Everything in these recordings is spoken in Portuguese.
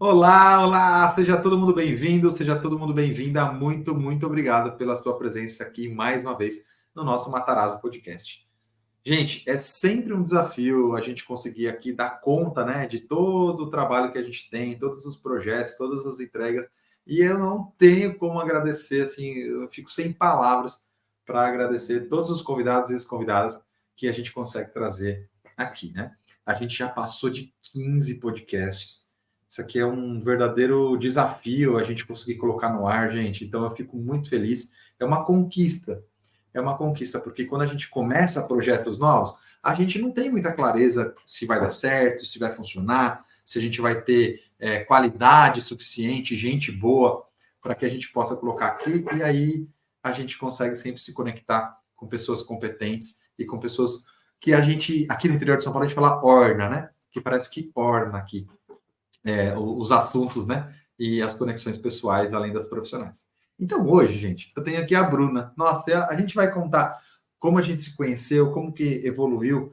Olá, olá! Seja todo mundo bem-vindo, seja todo mundo bem-vinda. Muito obrigado pela sua presença aqui mais uma vez no nosso Matarazzo Podcast. Gente, é sempre um desafio a gente conseguir aqui dar conta, né, de todo o trabalho que a gente tem, todos os projetos, todas as entregas. E eu não tenho como agradecer, assim, eu fico sem palavras para agradecer todos os convidados e as convidadas que a gente consegue trazer aqui, né? A gente já passou de 15 podcasts. Isso aqui é um verdadeiro desafio a gente conseguir colocar no ar, gente. Então eu fico muito feliz. É uma conquista, porque quando a gente começa projetos novos, a gente não tem muita clareza se vai dar certo, se vai funcionar, se a gente vai ter qualidade suficiente, gente boa, para que a gente possa colocar aqui, e aí a gente consegue sempre se conectar com pessoas competentes e com pessoas que a gente, aqui no interior de São Paulo, a gente fala orna, né? Que parece que orna aqui os assuntos, né? E as conexões pessoais, além das profissionais. Então, hoje, gente, eu tenho aqui a Bruna. Nossa, a gente vai contar como a gente se conheceu, como que evoluiu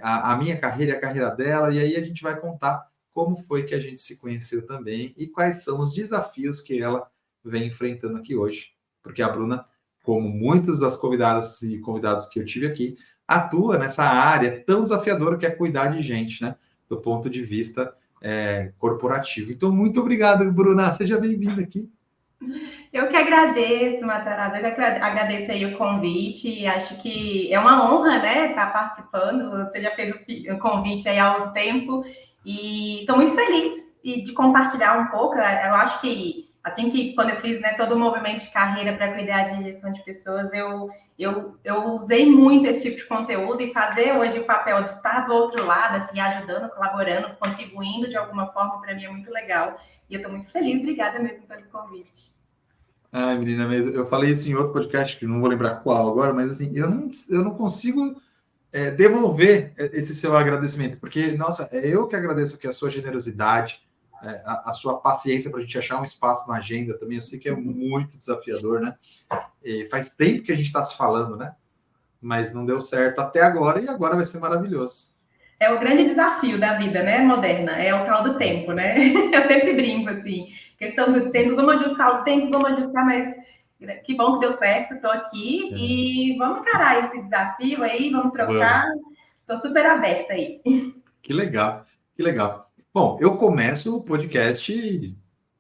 a minha carreira e a carreira dela, e aí a gente vai contar como foi que a gente se conheceu também e quais são os desafios que ela vem enfrentando aqui hoje. Porque a Bruna, como muitas das convidadas e convidados que eu tive aqui, atua nessa área tão desafiadora que é cuidar de gente, né? Do ponto de vista corporativo. Então, muito obrigado, Bruna. Seja bem-vinda aqui. Eu que agradeço, Matarazzo, eu que agradeço aí o convite, acho que é uma honra, né, estar participando, você já fez o convite aí há um tempo, e estou muito feliz de compartilhar um pouco, eu acho que, assim que quando eu fiz, né, todo o movimento de carreira para cuidar de gestão de pessoas, eu usei muito esse tipo de conteúdo e fazer hoje o papel de estar do outro lado, assim, ajudando, colaborando, contribuindo de alguma forma, para mim é muito legal, e eu estou muito feliz, obrigada mesmo pelo convite. Ai, menina, mesmo. Eu falei isso em outro podcast, que não vou lembrar qual agora, mas assim, eu não consigo devolver esse seu agradecimento, porque, nossa, é eu que agradeço aqui a sua generosidade, a sua paciência para a gente achar um espaço na agenda também. Eu sei que é muito desafiador, né? E faz tempo que a gente está se falando, né? Mas não deu certo até agora e agora vai ser maravilhoso. É o grande desafio da vida, né, moderna, é o tal do tempo, né? Eu sempre brinco, assim, questão do tempo, vamos ajustar o tempo, vamos ajustar, mas que bom que deu certo, estou aqui e vamos encarar esse desafio aí, vamos trocar, Vamos. estou super aberta aí. Que legal, que legal. Bom, eu começo o podcast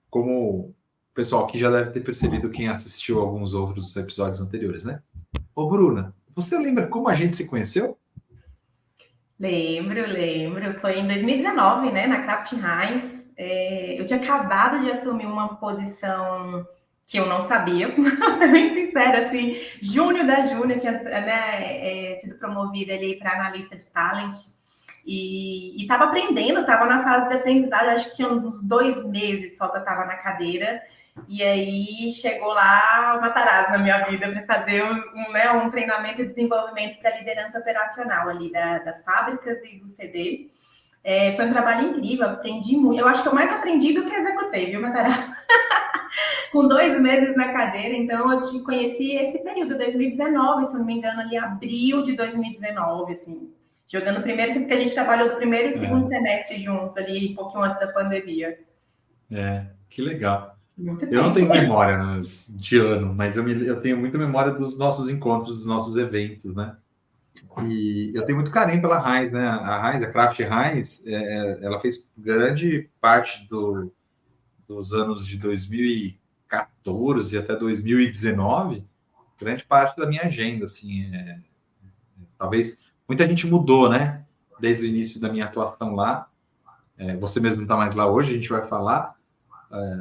como o pessoal que já deve ter percebido quem assistiu alguns outros episódios anteriores, né? Ô, Bruna, você lembra como a gente se conheceu? Lembro, foi em 2019, né, na Kraft Heinz, eu tinha acabado de assumir uma posição que eu não sabia, vou ser bem sincera, assim, júnior da Júnior, tinha né, sido promovida ali para analista de talent, e estava aprendendo, estava na fase de aprendizagem, acho que tinha uns 2 meses só que eu estava na cadeira, e aí chegou lá o Matarazzo na minha vida para fazer um treinamento e desenvolvimento para liderança operacional ali das fábricas e do CD. Foi um trabalho incrível, aprendi muito. Eu acho que eu mais aprendi do que executei, viu, Matarazzo? Com 2 meses na cadeira, então eu te conheci esse período, 2019, se não me engano, ali abril de 2019, assim, jogando primeiro, porque a gente trabalhou do primeiro e segundo É, semestre juntos, ali, um pouquinho antes da pandemia. que legal. Muito Eu não tempo. tenho memória, né, de ano, mas eu tenho muita memória dos nossos encontros, dos nossos eventos, né? E eu tenho muito carinho pela Heinz, né? A Heinz, a Kraft Heinz, ela fez grande parte dos anos de 2014 até 2019, grande parte da minha agenda, assim. Talvez muita gente mudou, né? Desde o início da minha atuação lá. Você mesmo não está mais lá hoje, a gente vai falar.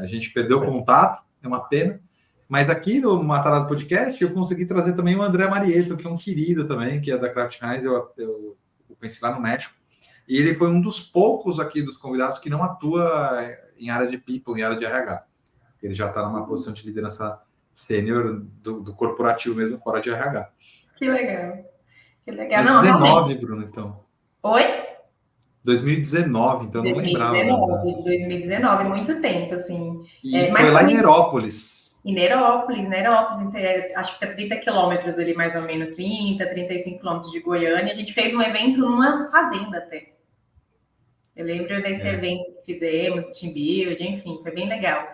A gente perdeu o contato, é uma pena. Mas aqui no Matarazzo Podcast eu consegui trazer também o André Marieto, que é um querido também, que é da Kraft Heinz, eu conheci lá no México. E ele foi um dos poucos aqui dos convidados que não atua em áreas de people, em áreas de RH. Ele já está numa posição de liderança sênior do corporativo mesmo, fora de RH. Que legal. Que legal. Não, 2019, realmente. Bruno, então. Oi? 2019, então eu não lembrava 2019, 2019, muito tempo, assim. E foi Mas lá em também Nerópolis. em Nerópolis, acho que fica 30 quilômetros ali, mais ou menos, 35 quilômetros de Goiânia. A gente fez um evento numa fazenda até. Eu lembro desse É. evento que fizemos, team build, enfim, foi bem legal.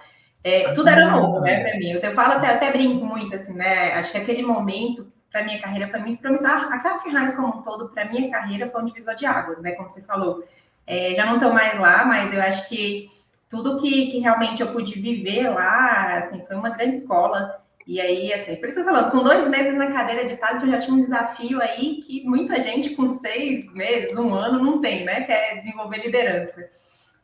Tudo era novo, né, para mim. Eu falo até brinco muito, assim, né? Acho que aquele momento para minha carreira foi muito promissor. A Craft Heinz como um todo, para minha carreira, foi um divisor de águas, né? Como você falou. Já não estou mais lá, mas eu acho que tudo que realmente eu pude viver lá, assim, foi uma grande escola. E aí, assim, por isso que eu tô falando, com 2 meses na cadeira de talent, eu já tinha um desafio aí que muita gente com 6 meses, 1 ano, não tem, né? Que é desenvolver liderança.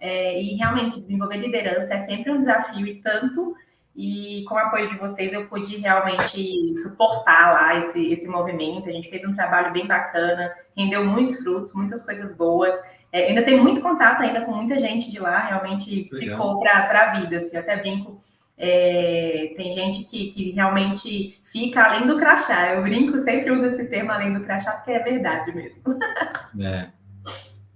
E realmente, desenvolver liderança é sempre um desafio e tanto, e com o apoio de vocês eu pude realmente suportar lá esse movimento. A gente fez um trabalho bem bacana, rendeu muitos frutos, muitas coisas boas. Ainda tem muito contato ainda com muita gente de lá, realmente ficou para a vida, assim, até brinco. Tem gente que realmente fica além do crachá. Eu brinco, sempre uso esse termo além do crachá, porque é verdade mesmo.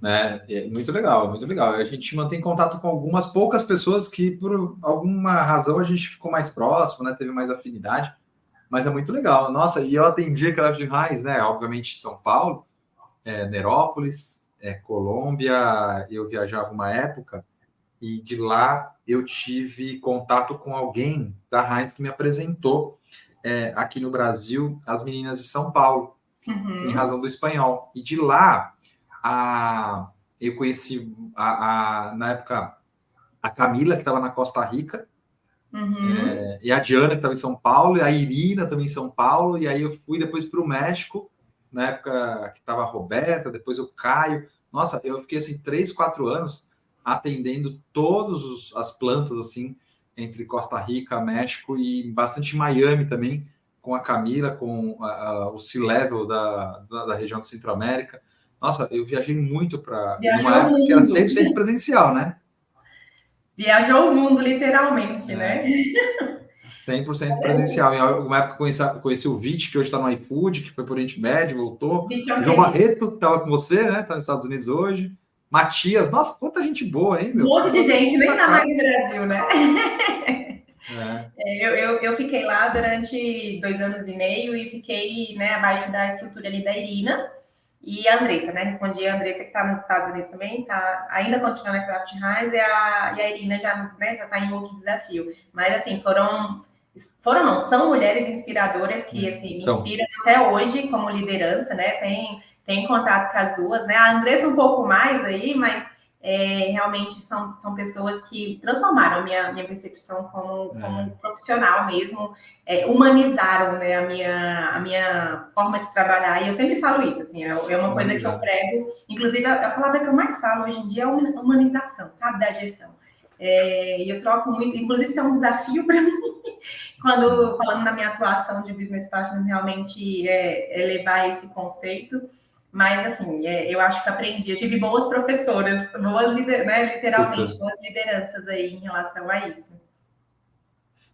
É muito legal, é muito legal. A gente mantém contato com algumas poucas pessoas que, por alguma razão, a gente ficou mais próximo, né? Teve mais afinidade, mas é muito legal. Nossa, e eu atendi a Craft Heinz, né? Obviamente, São Paulo, Nerópolis, Colômbia. Eu viajava uma época e de lá eu tive contato com alguém da Heinz que me apresentou aqui no Brasil as meninas de São Paulo, em razão do espanhol. E de lá eu conheci na época a Camila, que estava na Costa Rica, e a Diana, que estava em São Paulo, e a Irina também em São Paulo, e aí eu fui depois para o México, na época que estava a Roberta, depois o Caio. Nossa, eu fiquei assim 3, 4 anos atendendo todas as plantas assim entre Costa Rica, México e bastante Miami também, com a Camila, com o C-Level da região do Centro-América. Nossa, eu viajei muito numa Viajou o época que era mundo. 100% presencial, né? Viajou o mundo, literalmente, né? 100% presencial. Em alguma época conheci o Vit, que hoje está no iFood, que foi por Oriente Médio, voltou. João Barreto, que estava com você, né? Está nos Estados Unidos hoje. Matias, nossa, quanta gente boa, hein, Um meu? monte de gente, nem tá mais no Brasil, né? Eu fiquei lá durante 2 anos e meio e fiquei, né, abaixo da estrutura ali da Irina e a Andressa, né? Respondi a Andressa, que está nos Estados Unidos também, tá, ainda continua na Craft Heinz, e a Irina já, né, já tá em outro desafio. Mas, assim, são mulheres inspiradoras que, assim, me inspiram até hoje como liderança, né? Tem contato com as duas, né? A Andressa um pouco mais aí, mas realmente são pessoas que transformaram minha percepção como profissional mesmo, humanizaram, né, a minha forma de trabalhar. E eu sempre falo isso, assim, é uma coisa que eu prego. Inclusive, a palavra que eu mais falo hoje em dia é humanização, sabe, da gestão. E eu troco muito, inclusive isso é um desafio para mim, quando falando na minha atuação de business partner, realmente levar esse conceito. Mas, assim, eu acho que aprendi. Eu tive boas professoras, né, literalmente, boas lideranças aí em relação a isso.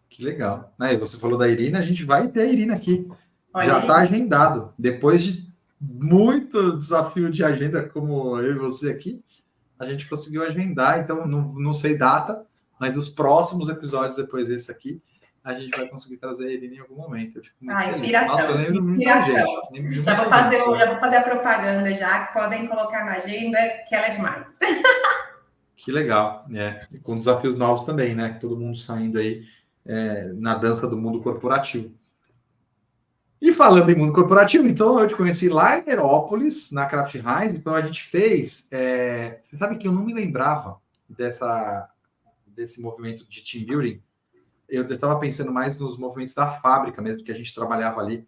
Que legal. E você falou da Irina, a gente vai ter a Irina aqui. Olha já está aí. agendado. Depois de muito desafio de agenda, como eu e você aqui, a gente conseguiu agendar. Então, não sei data, mas os próximos episódios depois desse aqui, a gente vai conseguir trazer a Irina em algum momento. Eu fico muito feliz. Inspiração. Nossa, eu lembro de muita gente. Já vou fazer a propaganda já, que podem colocar na agenda, que ela é demais. Que legal, E com desafios novos também, né? Todo mundo saindo aí na dança do mundo corporativo. E falando em mundo corporativo, então eu te conheci lá em Nerópolis, na Craft Heinz, então a gente fez. Você sabe que eu não me lembrava desse movimento de team building. Eu estava pensando mais nos movimentos da fábrica mesmo, que a gente trabalhava ali,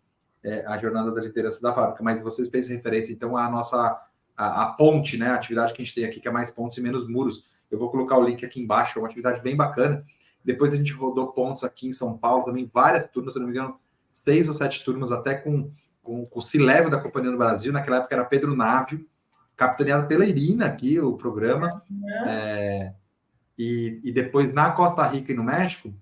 a jornada da liderança da fábrica, mas vocês fez referência, então, à nossa a ponte, né? A atividade que a gente tem aqui, que é mais pontes e menos muros. Eu vou colocar o link aqui embaixo, é uma atividade bem bacana. Depois a gente rodou pontes aqui em São Paulo, também várias turmas, se não me engano, 6 ou 7 turmas, até com o C-Level da Companhia do Brasil, naquela época era Pedro Návio, capitaneado pela Irina aqui, o programa. E depois na Costa Rica e no México,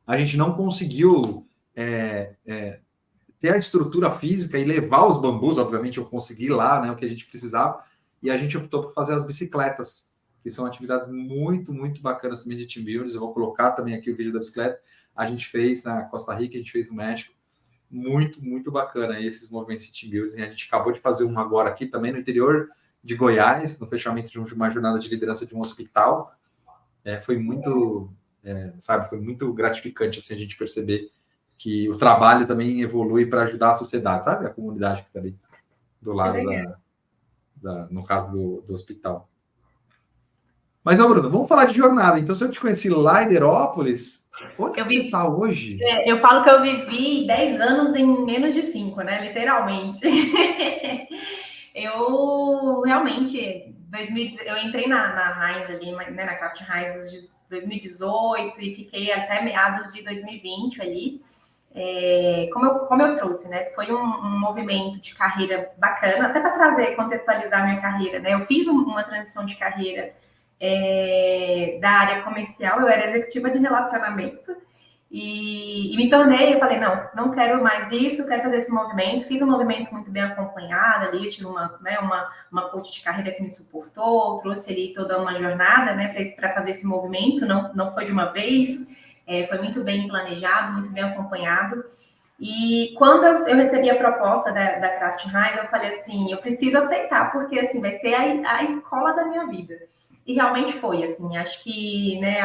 a gente não conseguiu ter a estrutura física e levar os bambus, obviamente eu consegui lá, né, o que a gente precisava, e a gente optou por fazer as bicicletas, que são atividades muito, muito bacanas também de team builders. Eu vou colocar também aqui o vídeo da bicicleta. A gente fez na Costa Rica, a gente fez no México. Muito, muito bacana esses movimentos de team building. A gente acabou de fazer um agora aqui também no interior de Goiás, no fechamento de uma jornada de liderança de um hospital. Foi muito, sabe, foi muito gratificante assim, a gente perceber que o trabalho também evolui para ajudar a sociedade, sabe? A comunidade que está ali do lado no caso do hospital. Mas, Bruno, vamos falar de jornada. Então, se eu te conheci lá em Hidrópolis, onde você está hoje? Eu falo que eu vivi 10 anos em menos de 5, né? Literalmente. Eu realmente, eu entrei na Heinz ali, né, na Kraft Heinz de 2018 e fiquei até meados de 2020 ali. Como eu trouxe, né? Foi um movimento de carreira bacana, até para contextualizar minha carreira, né? Eu fiz uma transição de carreira da área comercial, eu era executiva de relacionamento e me tornei, eu falei, não quero mais isso, quero fazer esse movimento. Fiz um movimento muito bem acompanhado ali, tive uma coach de carreira que me suportou, trouxe ali toda uma jornada, né, para fazer esse movimento, não foi de uma vez, foi muito bem planejado, muito bem acompanhado. E quando eu recebi a proposta da Kraft Heinz, eu falei assim, eu preciso aceitar, porque assim, vai ser a escola da minha vida. E realmente foi, assim, acho que, né,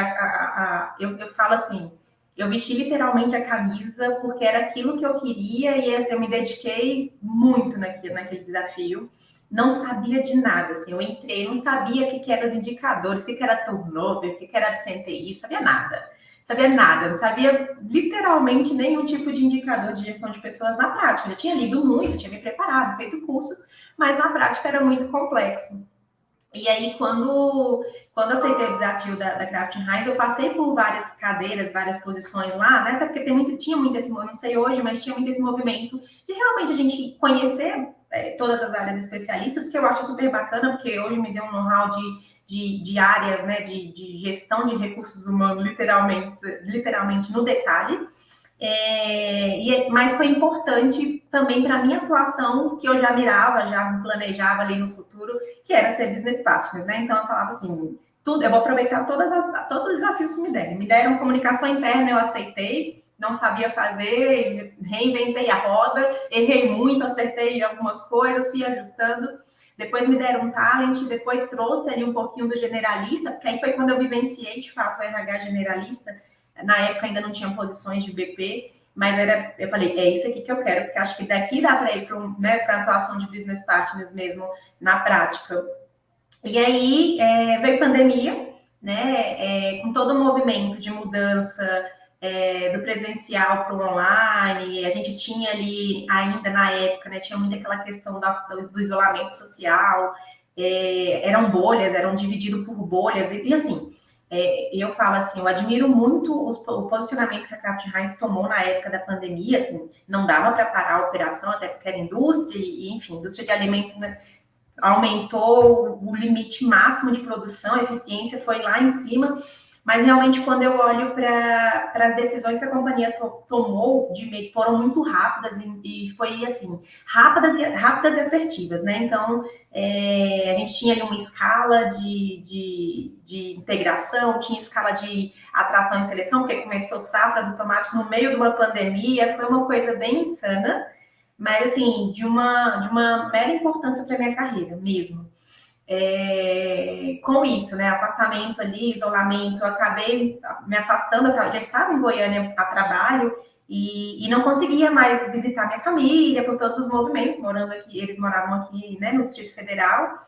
eu falo assim, eu vesti literalmente a camisa porque era aquilo que eu queria e assim, eu me dediquei muito naquele desafio. Não sabia de nada, assim, eu entrei, não sabia o que eram os indicadores, o que era turnover, o que era absenteísmo, sabia nada. Não sabia literalmente nenhum tipo de indicador de gestão de pessoas na prática. Eu já tinha lido muito, tinha me preparado, feito cursos, mas na prática era muito complexo. E aí, quando aceitei o desafio da Kraft Heinz, eu passei por várias cadeiras, várias posições lá, né? Até porque tinha muito esse movimento, não sei hoje, mas tinha muito esse movimento de realmente a gente conhecer todas as áreas especialistas, que eu acho super bacana, porque hoje me deu um know-how de área, né, de gestão de recursos humanos, literalmente no detalhe. Mas foi importante também para a minha atuação, que eu já mirava, já planejava ali no futuro, que era ser business partner, né? Então eu falava assim, eu vou aproveitar todos os desafios que me derem. Me deram comunicação interna, eu aceitei, não sabia fazer, reinventei a roda, errei muito, acertei algumas coisas, fui ajustando. Depois me deram um talent, depois trouxe ali um pouquinho do generalista, porque aí foi quando eu vivenciei, de fato, o RH generalista. Na época ainda não tinha posições de BP, mas eu falei, é isso aqui que eu quero, porque acho que daqui dá para ir para a atuação de business partners mesmo na prática. E aí veio pandemia, né, com todo o movimento de mudança do presencial para o online, a gente tinha ali ainda na época, né, tinha muito aquela questão do isolamento social, eram bolhas, eram divididos por bolhas, e assim, eu falo assim, eu admiro muito o posicionamento que a Kraft Heinz tomou na época da pandemia, assim, não dava para parar a operação, até porque era indústria, e enfim, indústria de alimentos, né, aumentou o limite máximo de produção, a eficiência foi lá em cima, mas realmente quando eu olho para as decisões que a companhia tomou, foram muito rápidas e foi assim, rápidas e assertivas, né? Então, a gente tinha ali uma escala de integração, tinha escala de atração e seleção, porque começou safra do tomate no meio de uma pandemia, foi uma coisa bem insana, mas assim, de uma mera importância para minha carreira mesmo. Com isso, né, afastamento ali, isolamento, eu acabei me afastando, eu já estava em Goiânia a trabalho e não conseguia mais visitar minha família por todos os movimentos, morando aqui, eles moravam aqui, né, no Distrito Federal,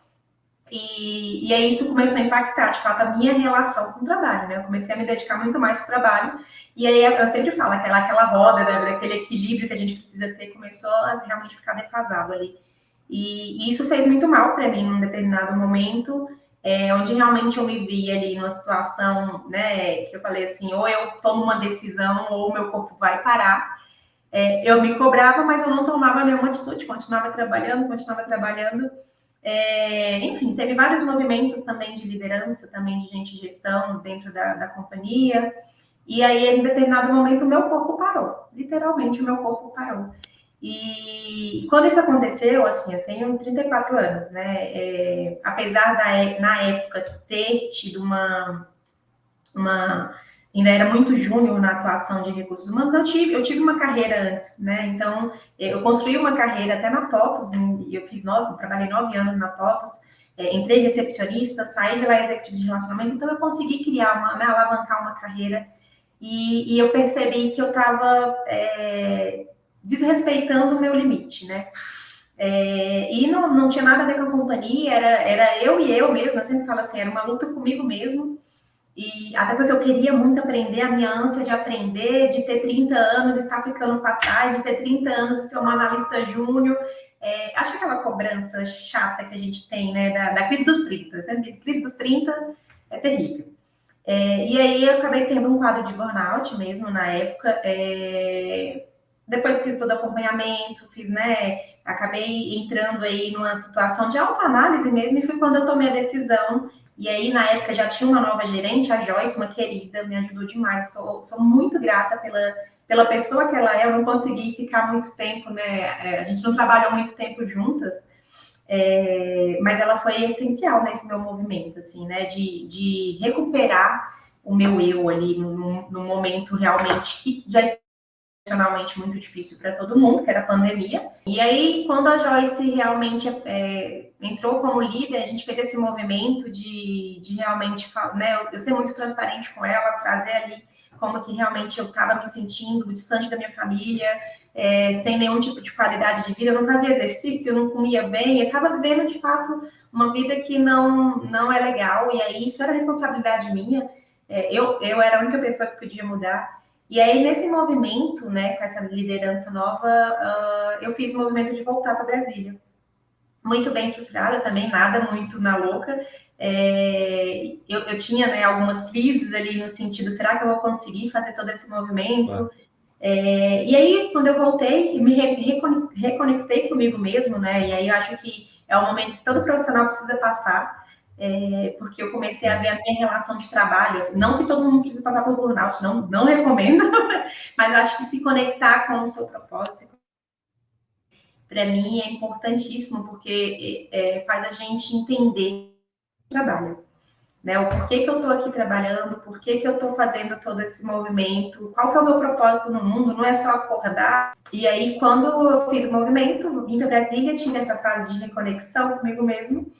e aí isso começou a impactar, de fato, a minha relação com o trabalho, né, eu comecei a me dedicar muito mais para o trabalho, e aí eu sempre falo, aquela roda, daquele equilíbrio que a gente precisa ter, começou a realmente ficar defasado ali. E isso fez muito mal para mim num determinado momento, onde realmente eu me vi ali numa situação, né, que eu falei assim, ou eu tomo uma decisão ou meu corpo vai parar. Eu me cobrava, mas eu não tomava nenhuma atitude, continuava trabalhando. Enfim, teve vários movimentos também de liderança, também de gente de gestão dentro da companhia. E aí, em determinado momento, o meu corpo parou. Literalmente, o meu corpo parou. E quando isso aconteceu, assim, eu tenho 34 anos, né? Apesar na época ter tido ainda era muito júnior na atuação de recursos humanos, eu tive uma carreira antes, né? Então, eu construí uma carreira até na TOTUS, trabalhei 9 anos na TOTUS, entrei recepcionista, saí de lá executiva de relacionamento, então eu consegui criar né, alavancar uma carreira e eu percebi que eu estava desrespeitando o meu limite, né? E não tinha nada a ver com a companhia, era eu e eu mesma, eu sempre falo assim, era uma luta comigo mesmo, e até porque eu queria muito aprender, a minha ânsia de aprender, de ter 30 anos e estar ficando para trás, de ter 30 anos e ser uma analista júnior. Acho que aquela cobrança chata que a gente tem, né, da crise dos 30. Sempre crise dos 30 é terrível. E aí eu acabei tendo um quadro de burnout mesmo na época. Depois fiz todo acompanhamento, né, acabei entrando aí numa situação de autoanálise mesmo, e foi quando eu tomei a decisão. E aí, na época, já tinha uma nova gerente, a Joyce, uma querida, me ajudou demais. Sou muito grata pela pessoa que ela é. Eu não consegui ficar muito tempo, né? A gente não trabalhou muito tempo juntas, mas ela foi essencial nesse meu movimento, assim, né? De recuperar o meu eu ali no momento realmente que já emocionalmente muito difícil para todo mundo, que era a pandemia. E aí, quando a Joyce realmente entrou como líder, a gente fez esse movimento de realmente, né, eu ser muito transparente com ela, trazer ali como que realmente eu estava me sentindo distante da minha família, sem nenhum tipo de qualidade de vida, eu não fazia exercício, eu não comia bem, eu estava vivendo, de fato, uma vida que não é legal, e aí isso era responsabilidade minha, eu era a única pessoa que podia mudar. E aí, nesse movimento, né, com essa liderança nova, eu fiz o movimento de voltar para Brasília. Muito bem estruturada também, nada muito na louca. Eu tinha, né, algumas crises ali no sentido, será que eu vou conseguir fazer todo esse movimento? E aí, quando eu voltei, me reconectei comigo mesmo, né, e aí eu acho que é um momento que todo profissional precisa passar, porque eu comecei a ver a minha relação de trabalho, assim, não que todo mundo precise passar por burnout, não recomendo, mas acho que se conectar com o seu propósito, para mim, é importantíssimo, porque faz a gente entender o trabalho, né? O porquê que eu estou aqui trabalhando, por que eu estou fazendo todo esse movimento, qual que é o meu propósito no mundo, não é só acordar. E aí, quando eu fiz o movimento, vim para Brasília, tive essa fase de reconexão comigo mesmo.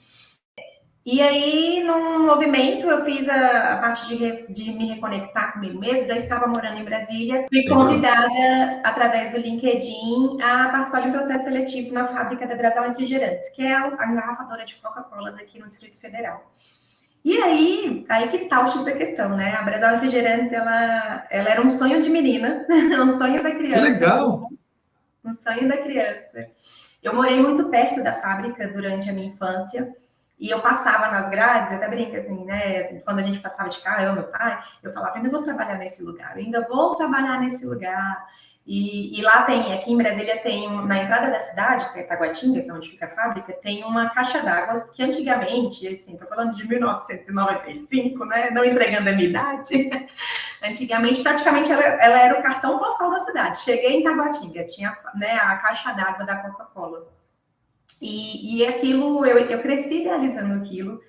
E aí, num movimento, eu fiz a parte de me reconectar comigo mesmo, já estava morando em Brasília, fui convidada, através do LinkedIn, a participar de um processo seletivo na fábrica da Brasal Refrigerantes, que é a engarrafadora de Coca-Cola aqui no Distrito Federal. E aí que tá o X da questão, né? A Brasal Refrigerantes, ela era um sonho de menina, um sonho da criança. Que legal! Um sonho da criança. Eu morei muito perto da fábrica durante a minha infância, e eu passava nas grades, eu até brinco assim, né? Assim, quando a gente passava de carro, eu e meu pai, eu falava, ainda vou trabalhar nesse lugar, ainda vou trabalhar nesse lugar. E lá tem, aqui em Brasília tem, na entrada da cidade, que é Taguatinga, que é onde fica a fábrica, tem uma caixa d'água que antigamente, assim, tô falando de 1995, né? Não entregando a minha idade. Antigamente, praticamente, ela era o cartão postal da cidade. Cheguei em Taguatinga, tinha, né, a caixa d'água da Coca-Cola. E aquilo, eu cresci idealizando aquilo.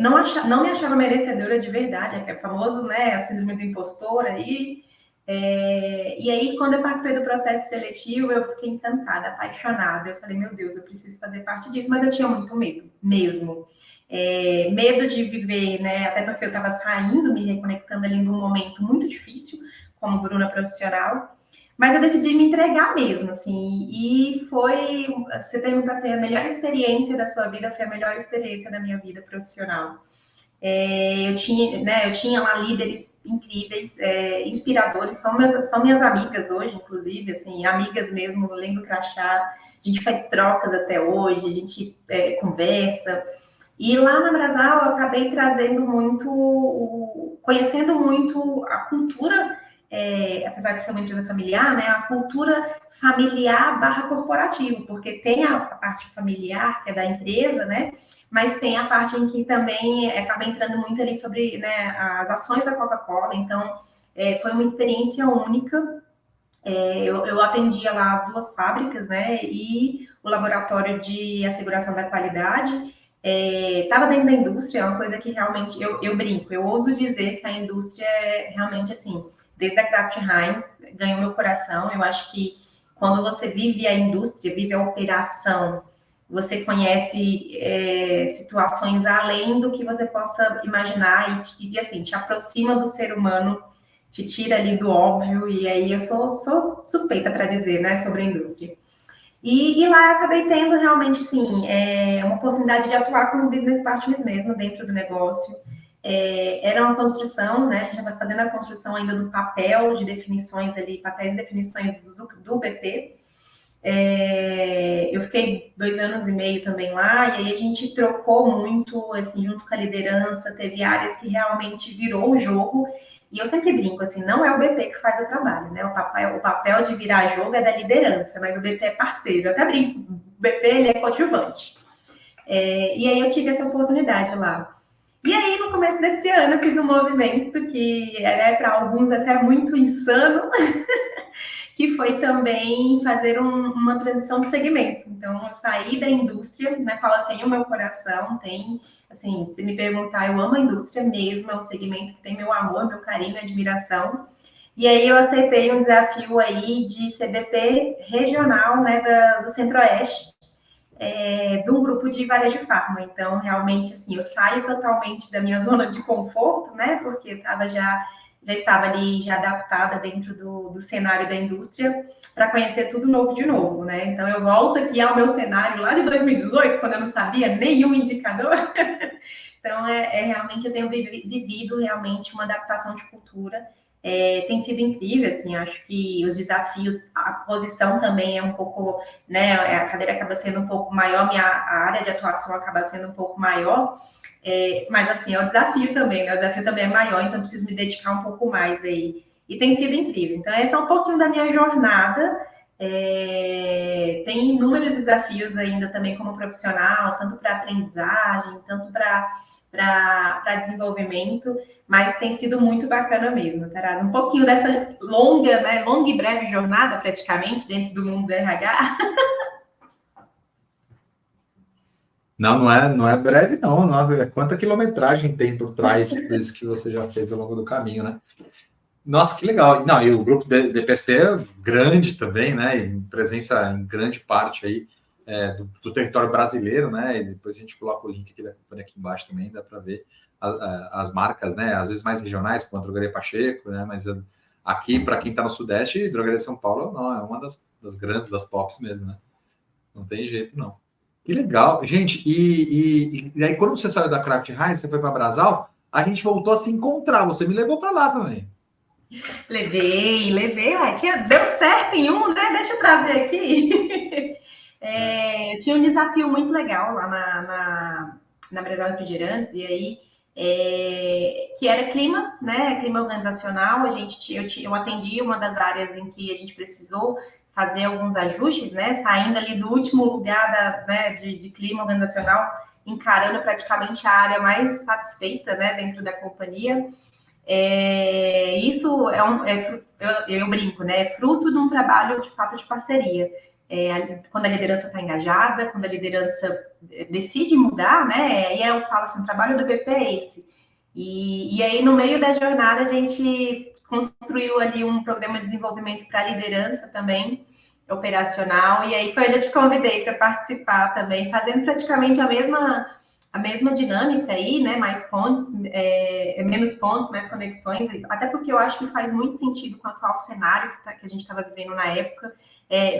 Não me achava merecedora de verdade, é famoso, né, a síndrome do impostor aí. E aí, quando eu participei do processo seletivo, eu fiquei encantada, apaixonada. Eu falei, meu Deus, eu preciso fazer parte disso, mas eu tinha muito medo, mesmo. Medo de viver, né? Até porque eu estava saindo, me reconectando ali num momento muito difícil, como Bruna profissional. Mas eu decidi me entregar mesmo, assim. E foi, você pergunta assim, a melhor experiência da sua vida foi a melhor experiência da minha vida profissional. Eu tinha lá líderes incríveis, inspiradores, são minhas amigas hoje, inclusive, assim, amigas mesmo, além do crachá. A gente faz trocas até hoje, a gente conversa. E lá na Brasal eu acabei trazendo muito, conhecendo muito a cultura, apesar de ser uma empresa familiar, né, a cultura familiar barra corporativo, porque tem a parte familiar, que é da empresa, né, mas tem a parte em que também acaba entrando muito ali sobre, né, as ações da Coca-Cola. Então, foi uma experiência única. Eu atendia lá as duas fábricas, né, e o laboratório de asseguração da qualidade. Estava dentro da indústria, é uma coisa que realmente eu brinco, eu ouso dizer que a indústria é realmente assim, desde a Kraft Heinz, ganhou meu coração. Eu acho que quando você vive a indústria, vive a operação, você conhece situações além do que você possa imaginar e assim, te aproxima do ser humano, te tira ali do óbvio, e aí eu sou suspeita para dizer, né, sobre a indústria. E lá eu acabei tendo realmente, sim, uma oportunidade de atuar como business partners mesmo dentro do negócio. Era uma construção, né? A gente estava fazendo a construção ainda do papel de definições ali, papéis de definições do BP. Eu fiquei 2 anos e meio também lá, e aí a gente trocou muito, assim, junto com a liderança, teve áreas que realmente virou o jogo, e eu sempre brinco, assim, não é o BP que faz o trabalho, né? O papel de virar jogo é da liderança, mas o BP é parceiro. Eu até brinco, o BP ele é coadjuvante. E aí eu tive essa oportunidade lá. E aí, no começo desse ano, eu fiz um movimento que era para alguns até muito insano, que foi também fazer uma transição de segmento. Então, eu saí da indústria, na qual eu tenho meu coração, assim, se me perguntar, eu amo a indústria mesmo, é um segmento que tem meu amor, meu carinho, minha admiração. E aí eu aceitei um desafio aí de CBP regional, né, do Centro-Oeste, de um grupo de varejo farma. Então, realmente, assim, eu saio totalmente da minha zona de conforto, né, porque eu já estava ali, já adaptada dentro do cenário da indústria, para conhecer tudo novo de novo, né? Então, eu volto aqui ao meu cenário lá de 2018, quando eu não sabia nenhum indicador. Então, realmente, eu tenho vivido realmente uma adaptação de cultura. Tem sido incrível, assim, acho que os desafios, a posição também é um pouco, né, a cadeira acaba sendo um pouco maior, a área de atuação acaba sendo um pouco maior, mas assim, é um desafio também, né, o desafio também é maior, então preciso me dedicar um pouco mais aí, e tem sido incrível. Então, esse é um pouquinho da minha jornada. Tem inúmeros desafios ainda também como profissional, tanto para aprendizagem, tanto para desenvolvimento, mas tem sido muito bacana mesmo, Taraz. Um pouquinho dessa longa, né, longa e breve jornada, praticamente, dentro do mundo do RH. Não é breve, não. Nossa, quanta quilometragem tem por trás de tudo isso que você já fez ao longo do caminho, né? Nossa, que legal. Não, e o grupo DPST é grande também, né? E presença em grande parte aí do território brasileiro, né? E depois a gente coloca o link aqui da companhia aqui embaixo também, dá para ver as marcas, né? Às vezes mais regionais, como a Drogaria Pacheco, né? Mas aqui, para quem está no Sudeste, Drogaria São Paulo não, é uma das grandes, das tops mesmo, né? Não tem jeito, não. Que legal. Gente, e aí quando você saiu da Kraft Heinz, você foi para Brasal, a gente voltou a se encontrar. Você me levou para lá também. Levei, deu certo em um, né? Deixa eu trazer aqui. Tinha um desafio muito legal lá na Brasal Refrigerantes, e aí, que era clima, né? Clima organizacional. Eu atendi uma das áreas em que a gente precisou fazer alguns ajustes, né? Saindo ali do último lugar né, de clima organizacional, encarando praticamente a área mais satisfeita, né, dentro da companhia. Isso eu brinco, né? É fruto de um trabalho de fato de parceria. Quando a liderança está engajada, quando a liderança decide mudar, né? Aí eu falo assim, o trabalho do BP é esse. E aí, no meio da jornada, a gente construiu ali um programa de desenvolvimento para a liderança também, operacional, e aí foi onde eu te convidei para participar também, fazendo praticamente a mesma dinâmica aí, né? Mais pontos, menos pontos, mais conexões, até porque eu acho que faz muito sentido com o atual cenário que a gente estava vivendo na época.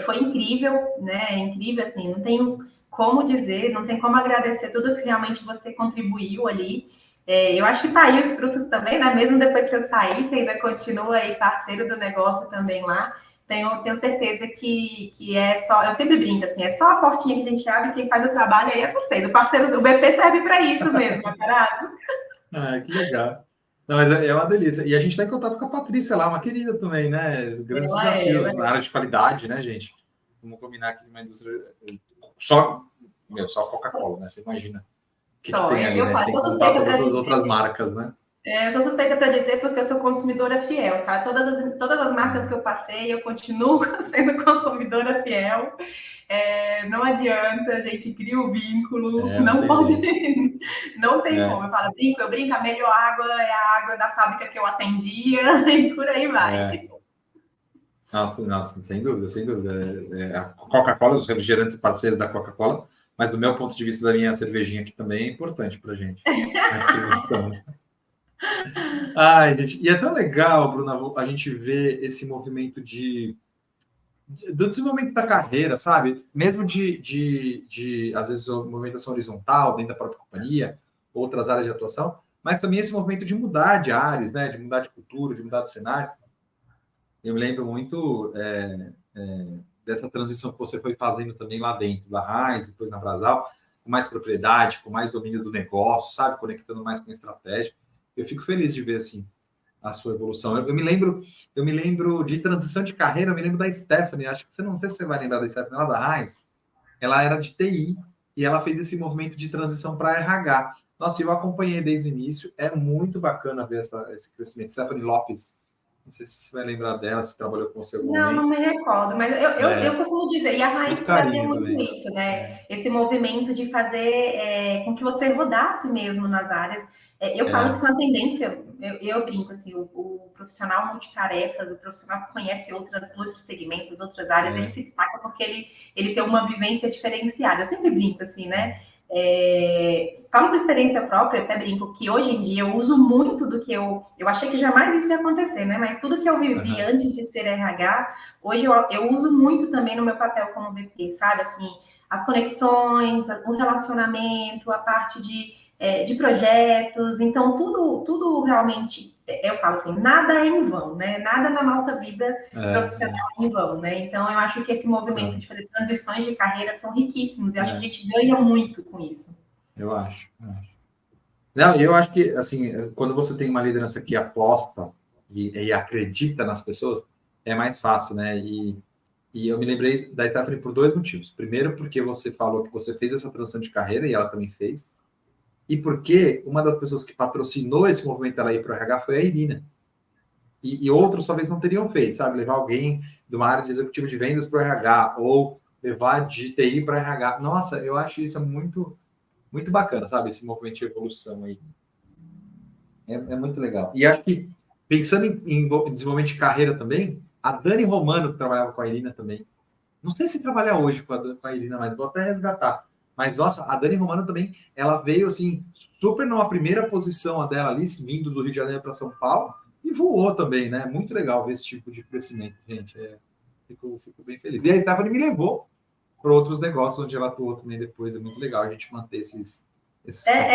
Foi incrível, né? É incrível, assim, não tenho como dizer, não tem como agradecer tudo que realmente você contribuiu ali. Eu acho que tá aí os frutos também, né? Mesmo depois que eu saí, você ainda continua aí parceiro do negócio também lá. Tenho certeza que é só. Eu sempre brinco assim, é só a portinha que a gente abre, quem faz o trabalho aí é vocês. O parceiro do BP serve para isso mesmo, Matarazzo. Que legal. Não, mas é uma delícia. E a gente está em contato com a Patrícia lá, uma querida também, né? Grandes desafios na área de qualidade, né, gente? Vamos combinar aqui uma indústria. Só Coca-Cola, né? Você imagina o que tem ali, né? Sem contar todas as outras marcas, né? Eu sou suspeita para dizer porque eu sou consumidora fiel, tá? Todas as marcas que eu passei, eu continuo sendo consumidora fiel. Não adianta, a gente cria o vínculo, não pode, não tem como. Eu brinco, a melhor água é a água da fábrica que eu atendia e por aí vai. Nossa, sem dúvida, sem dúvida. A Coca-Cola, os refrigerantes parceiros da Coca-Cola Mas do meu ponto de vista da minha cervejinha aqui também é importante para gente, a distribuição. Ai, gente, e é tão legal, Bruna, a gente ver esse movimento do desenvolvimento da carreira, sabe? Mesmo às vezes, movimentação horizontal dentro da própria companhia, outras áreas de atuação, mas também esse movimento de mudar de áreas, né? De mudar de cultura, de mudar de cenário. Eu me lembro muito dessa transição que você foi fazendo também lá dentro da Heinz, depois na Brasal, com mais propriedade, com mais domínio do negócio, sabe? Conectando mais com a estratégia. Eu fico feliz de ver, assim, a sua evolução. Eu me lembro de transição de carreira, eu me lembro da Stephanie, acho que você não sei se você vai lembrar da Stephanie, lá da Heinz, ela era de TI e ela fez esse movimento de transição para RH. Nossa, eu acompanhei desde o início, é muito bacana ver esse crescimento. Stephanie Lopes, não sei se você vai lembrar dela, se trabalhou com você algum Não, momento. não me recordo, mas eu costumo dizer, e a Raiz Muito trazia carinho muito também. isso, né? Esse movimento de fazer com que você rodasse mesmo nas áreas. Eu falo que isso é uma tendência, eu brinco assim, o profissional multitarefas, o profissional que conhece outros segmentos, outras áreas, ele se destaca porque ele tem uma vivência diferenciada. Eu sempre brinco assim, né? Falo por experiência própria, até brinco que hoje em dia eu uso muito do que eu achei que jamais isso ia acontecer, né? Mas tudo que eu vivi antes de ser RH, hoje eu uso muito também no meu papel como VP, sabe? Assim, as conexões, o relacionamento, a parte de projetos, então tudo realmente, eu falo assim, nada é em vão, né? Nada na nossa vida profissional é em vão, né? Então eu acho que esse movimento de fazer transições de carreira são riquíssimos, e acho que a gente ganha muito com isso. Eu acho. Não, eu acho que, assim, quando você tem uma liderança que aposta e acredita nas pessoas, é mais fácil, né? E eu me lembrei da Stephanie por dois motivos. Primeiro, porque você falou que você fez essa transição de carreira e ela também fez. E porque uma das pessoas que patrocinou esse movimento dela ir para o RH foi a Irina. E outros talvez não teriam feito, sabe? Levar alguém de uma área de executivo de vendas para o RH ou levar de TI para o RH. Nossa, eu acho isso muito, muito bacana, sabe? Esse movimento de evolução aí. É muito legal. E acho que, pensando em desenvolvimento de carreira também, a Dani Romano, que trabalhava com a Irina também, não sei se trabalha hoje com a Irina, mas vou até resgatar. Mas, nossa, a Dani Romano também, ela veio, assim, super numa primeira posição dela ali, vindo do Rio de Janeiro para São Paulo, e voou também, né? Muito legal ver esse tipo de crescimento, gente. Fico bem feliz. E a Stephanie me levou para outros negócios onde ela atuou também depois. É muito legal a gente manter esses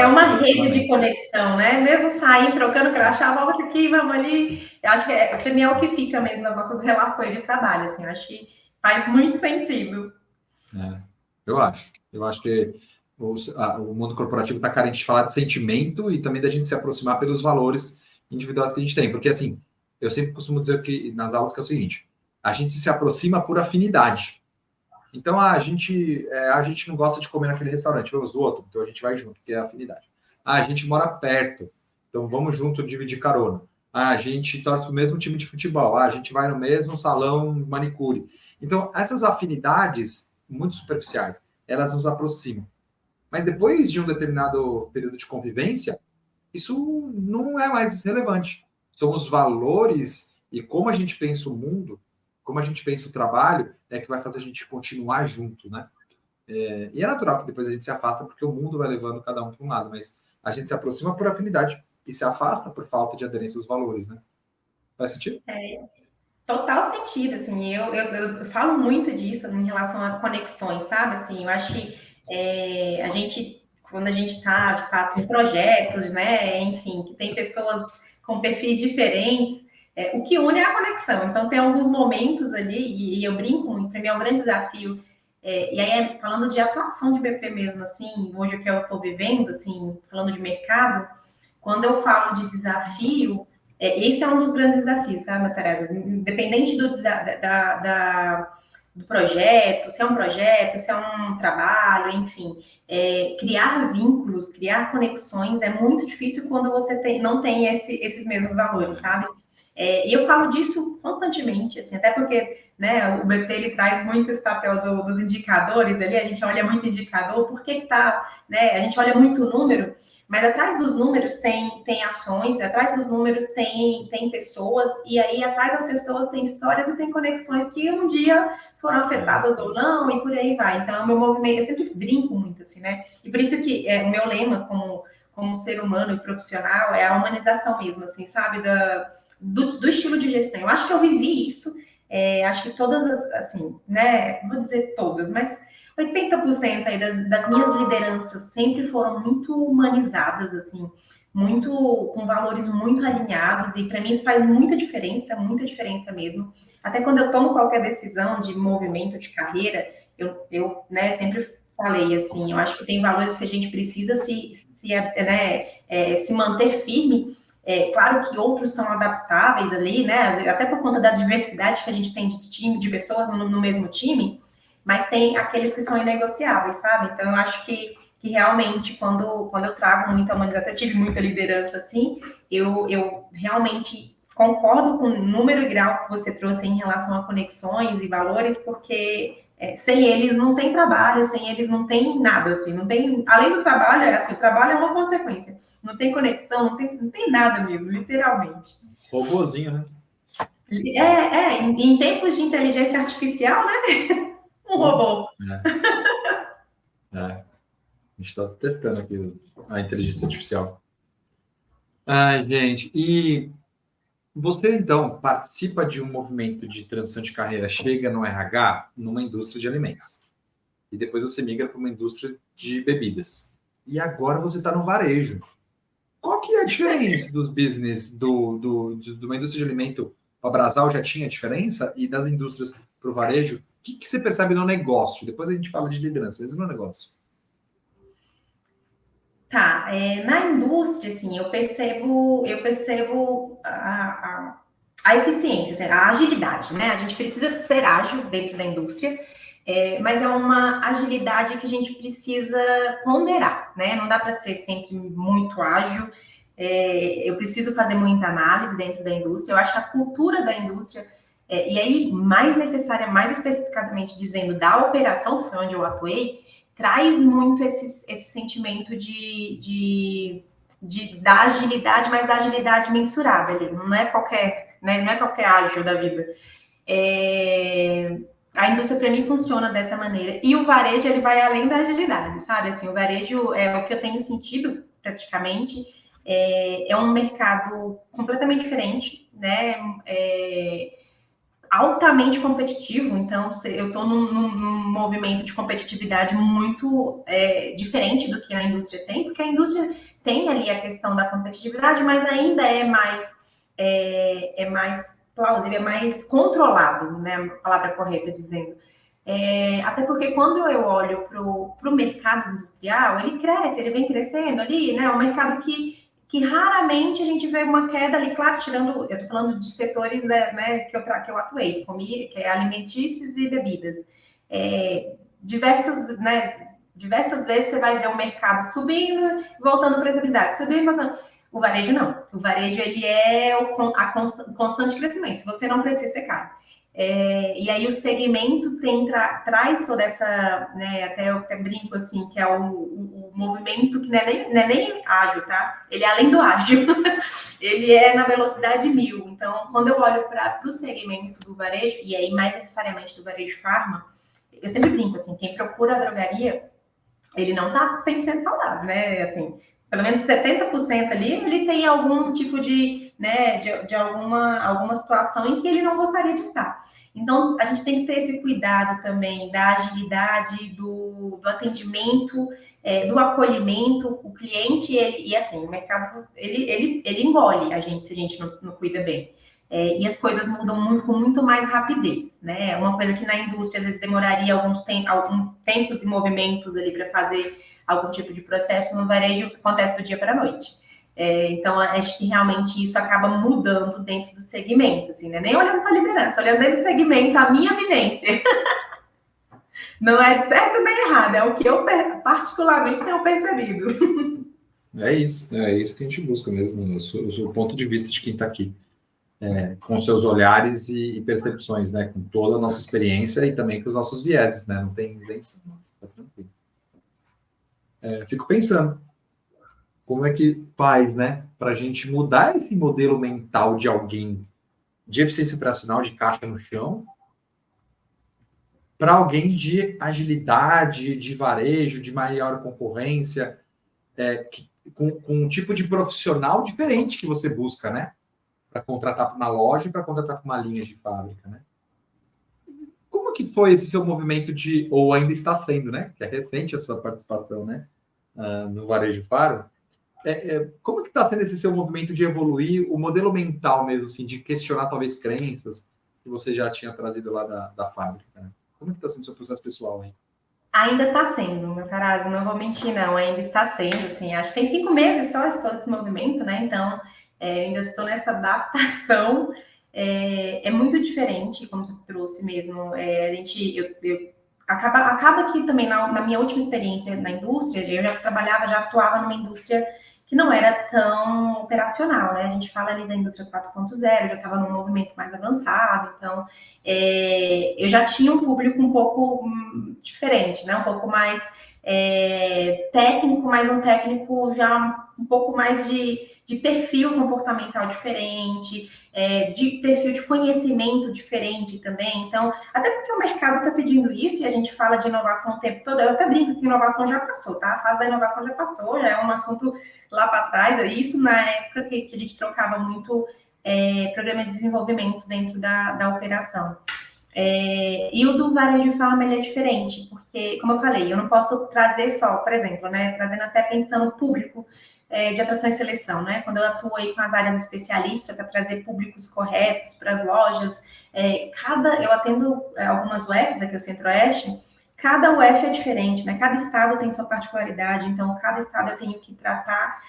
uma rede de conexão, né? Mesmo sair trocando crachá, volta aqui, vamos ali. Eu acho que é o que fica mesmo nas nossas relações de trabalho, assim. Eu acho que faz muito sentido. Eu acho que o mundo corporativo está carente de falar de sentimento e também da gente se aproximar pelos valores individuais que a gente tem. Porque, assim, eu sempre costumo dizer que nas aulas que é o seguinte, a gente se aproxima por afinidade. Então, a gente não gosta de comer naquele restaurante, vamos do outro, então a gente vai junto, porque é afinidade. A gente mora perto, então vamos junto dividir carona. A gente torce para o mesmo time de futebol, a gente vai no mesmo salão manicure. Então, essas afinidades muito superficiais, elas nos aproximam. Mas depois de um determinado período de convivência, isso não é mais relevante. São os valores e como a gente pensa o mundo, como a gente pensa o trabalho, é que vai fazer a gente continuar junto, né? E é natural que depois a gente se afasta, porque o mundo vai levando cada um para um lado, mas a gente se aproxima por afinidade e se afasta por falta de aderência aos valores, né? Faz sentido? Total sentido, assim, eu falo muito disso em relação a conexões, sabe? Assim, eu acho que a gente, quando a gente está, de fato, em projetos, né, enfim, que tem pessoas com perfis diferentes, o que une é a conexão. Então, tem alguns momentos ali, e eu brinco muito, para mim é um grande desafio, e aí, falando de atuação de BP mesmo, assim, hoje o que eu estou vivendo, assim, falando de mercado, quando eu falo de desafio, esse é um dos grandes desafios, sabe, Teresa? Independente do projeto, se é um projeto, se é um trabalho, enfim, criar vínculos, criar conexões é muito difícil quando você não tem esses mesmos valores, sabe? E eu falo disso constantemente, assim, até porque, né, o BP ele traz muito esse papel dos indicadores ali, a gente olha muito indicador, por que tá, né, a gente olha muito o número, mas atrás dos números tem ações, atrás dos números tem pessoas, e aí atrás das pessoas tem histórias e tem conexões que um dia foram afetadas ou não, e por aí vai. Então, meu movimento, eu sempre brinco muito, muito, assim, né? E por isso que o meu lema como ser humano e profissional é a humanização mesmo, assim, sabe? Do estilo de gestão. Eu acho que eu vivi isso, acho que todas as, assim, né? Não vou dizer todas, mas 80% aí das minhas lideranças sempre foram muito humanizadas, assim, muito com valores muito alinhados, e para mim isso faz muita diferença mesmo. Até quando eu tomo qualquer decisão de movimento de carreira, eu né, sempre falei assim, eu acho que tem valores que a gente precisa se manter firme. Claro que outros são adaptáveis ali, né? Até por conta da diversidade que a gente tem de time, de pessoas no mesmo time, mas tem aqueles que são inegociáveis, sabe? Então eu acho que realmente, quando eu trago muita humanização, eu tive muita liderança assim, eu realmente concordo com o número e grau que você trouxe em relação a conexões e valores, porque sem eles não tem trabalho, sem eles não tem nada, assim, não tem, além do trabalho, assim, o trabalho é uma consequência, não tem conexão, não tem nada mesmo, literalmente. Robozinho, né? Em tempos de inteligência artificial, né? Um robô. A gente está testando aqui a inteligência artificial. Ai, gente, e você, então, participa de um movimento de transição de carreira, chega no RH, numa indústria de alimentos. E depois você migra para uma indústria de bebidas. E agora você está no varejo. Qual que é a diferença dos business de uma indústria de alimento para a Brasal já tinha diferença? E das indústrias para o varejo? O que você percebe no negócio? Depois a gente fala de liderança, mas no negócio. Tá, na indústria, assim, eu percebo a eficiência, assim, a agilidade, né? A gente precisa ser ágil dentro da indústria, mas é uma agilidade que a gente precisa ponderar, né? Não dá para ser sempre muito ágil. Eu preciso fazer muita análise dentro da indústria. Eu acho que a cultura da indústria, e aí mais necessária, mais especificadamente dizendo da operação, que foi onde eu atuei, traz muito esse sentimento da agilidade, mas da agilidade mensurada ali. Não é qualquer, né, não é qualquer ágil da vida. A indústria para mim funciona dessa maneira. E o varejo ele vai além da agilidade, sabe? Assim, o varejo é o que eu tenho sentido praticamente. É um mercado completamente diferente, né? Altamente competitivo, então eu estou num movimento de competitividade muito diferente do que a indústria tem, porque a indústria tem ali a questão da competitividade, mas ainda é mais plausível, é mais controlado, né? A palavra correta dizendo. Até porque quando eu olho para o mercado industrial, ele cresce, ele vem crescendo ali, né? É um mercado que raramente a gente vê uma queda ali, claro, tirando, eu estou falando de setores né, que eu atuei, que é alimentícios e bebidas. Diversas vezes você vai ver o mercado subindo, voltando para as habilidades, subindo, voltando. O varejo não. O varejo ele é o constante crescimento. Se você não crescer, você cai. E aí o segmento traz toda essa, né, até eu até brinco assim, que é o movimento que não é nem ágil, tá? Ele é além do ágil, ele é na velocidade 1000. Então, quando eu olho para o segmento do varejo, e aí mais necessariamente do varejo farma, eu sempre brinco assim, quem procura a drogaria, ele não tá 100% saudável, né? Assim, pelo menos 70% ali, ele tem algum tipo né, de alguma situação em que ele não gostaria de estar. Então, a gente tem que ter esse cuidado também da agilidade, do atendimento, do acolhimento. O cliente, e assim, o mercado, ele engole a gente se a gente não cuida bem. E as coisas mudam com muito mais rapidez, né? Uma coisa que na indústria às vezes demoraria alguns tempos e movimentos ali para fazer algum tipo de processo, no varejo acontece do dia para a noite. Então, acho que realmente isso acaba mudando dentro do segmento, assim, né? Nem olhando para a liderança, olhando dentro do segmento, a minha vivência. Não é de certo nem errado, é o que eu particularmente tenho percebido. É isso que a gente busca mesmo, o ponto de vista de quem está aqui, com seus olhares e percepções, né? Com toda a nossa experiência e também com os nossos vieses, né? Não tem invenção, tá tranquilo. Fico pensando, como é que faz, né? Para a gente mudar esse modelo mental de alguém de eficiência operacional, de caixa no chão, para alguém de agilidade, de varejo, de maior concorrência, com um tipo de profissional diferente que você busca, né? Para contratar na loja e para contratar para uma linha de fábrica, né? Como que foi esse seu movimento de, ou ainda está sendo, né? Que é recente a sua participação, né? No Varejo Faro. Como que está sendo esse seu movimento de evoluir o modelo mental mesmo, assim, de questionar talvez crenças que você já tinha trazido lá da fábrica, né? Como que está sendo o seu processo pessoal aí? Ainda está sendo, meu caso, não vou mentir, não, ainda está sendo, assim, acho que tem 5 meses só todo esse movimento, né? Então, ainda estou nessa adaptação, é muito diferente, como você trouxe mesmo, acaba que também na minha última experiência na indústria, eu já atuava numa indústria que não era tão operacional, né? A gente fala ali da indústria 4.0, já estava num movimento mais avançado, então eu já tinha um público um pouco diferente, né? Um pouco mais técnico, mas um técnico já um pouco mais de perfil comportamental diferente, de perfil de conhecimento diferente também. Então, até porque o mercado está pedindo isso e a gente fala de inovação o tempo todo. Eu até brinco que inovação já passou, tá? A fase da inovação já passou, já é um assunto lá para trás. Isso na época que a gente trocava muito programas de desenvolvimento dentro da operação. E o do varejo de farma ele é diferente, porque, como eu falei, eu não posso trazer só, por exemplo, né, trazendo até pensando público de atração e seleção, né? Quando eu atuo aí com as áreas especialistas para trazer públicos corretos para as lojas, eu atendo algumas UFs aqui, o Centro-Oeste, cada UF é diferente, né? Cada estado tem sua particularidade, então cada estado eu tenho que tratar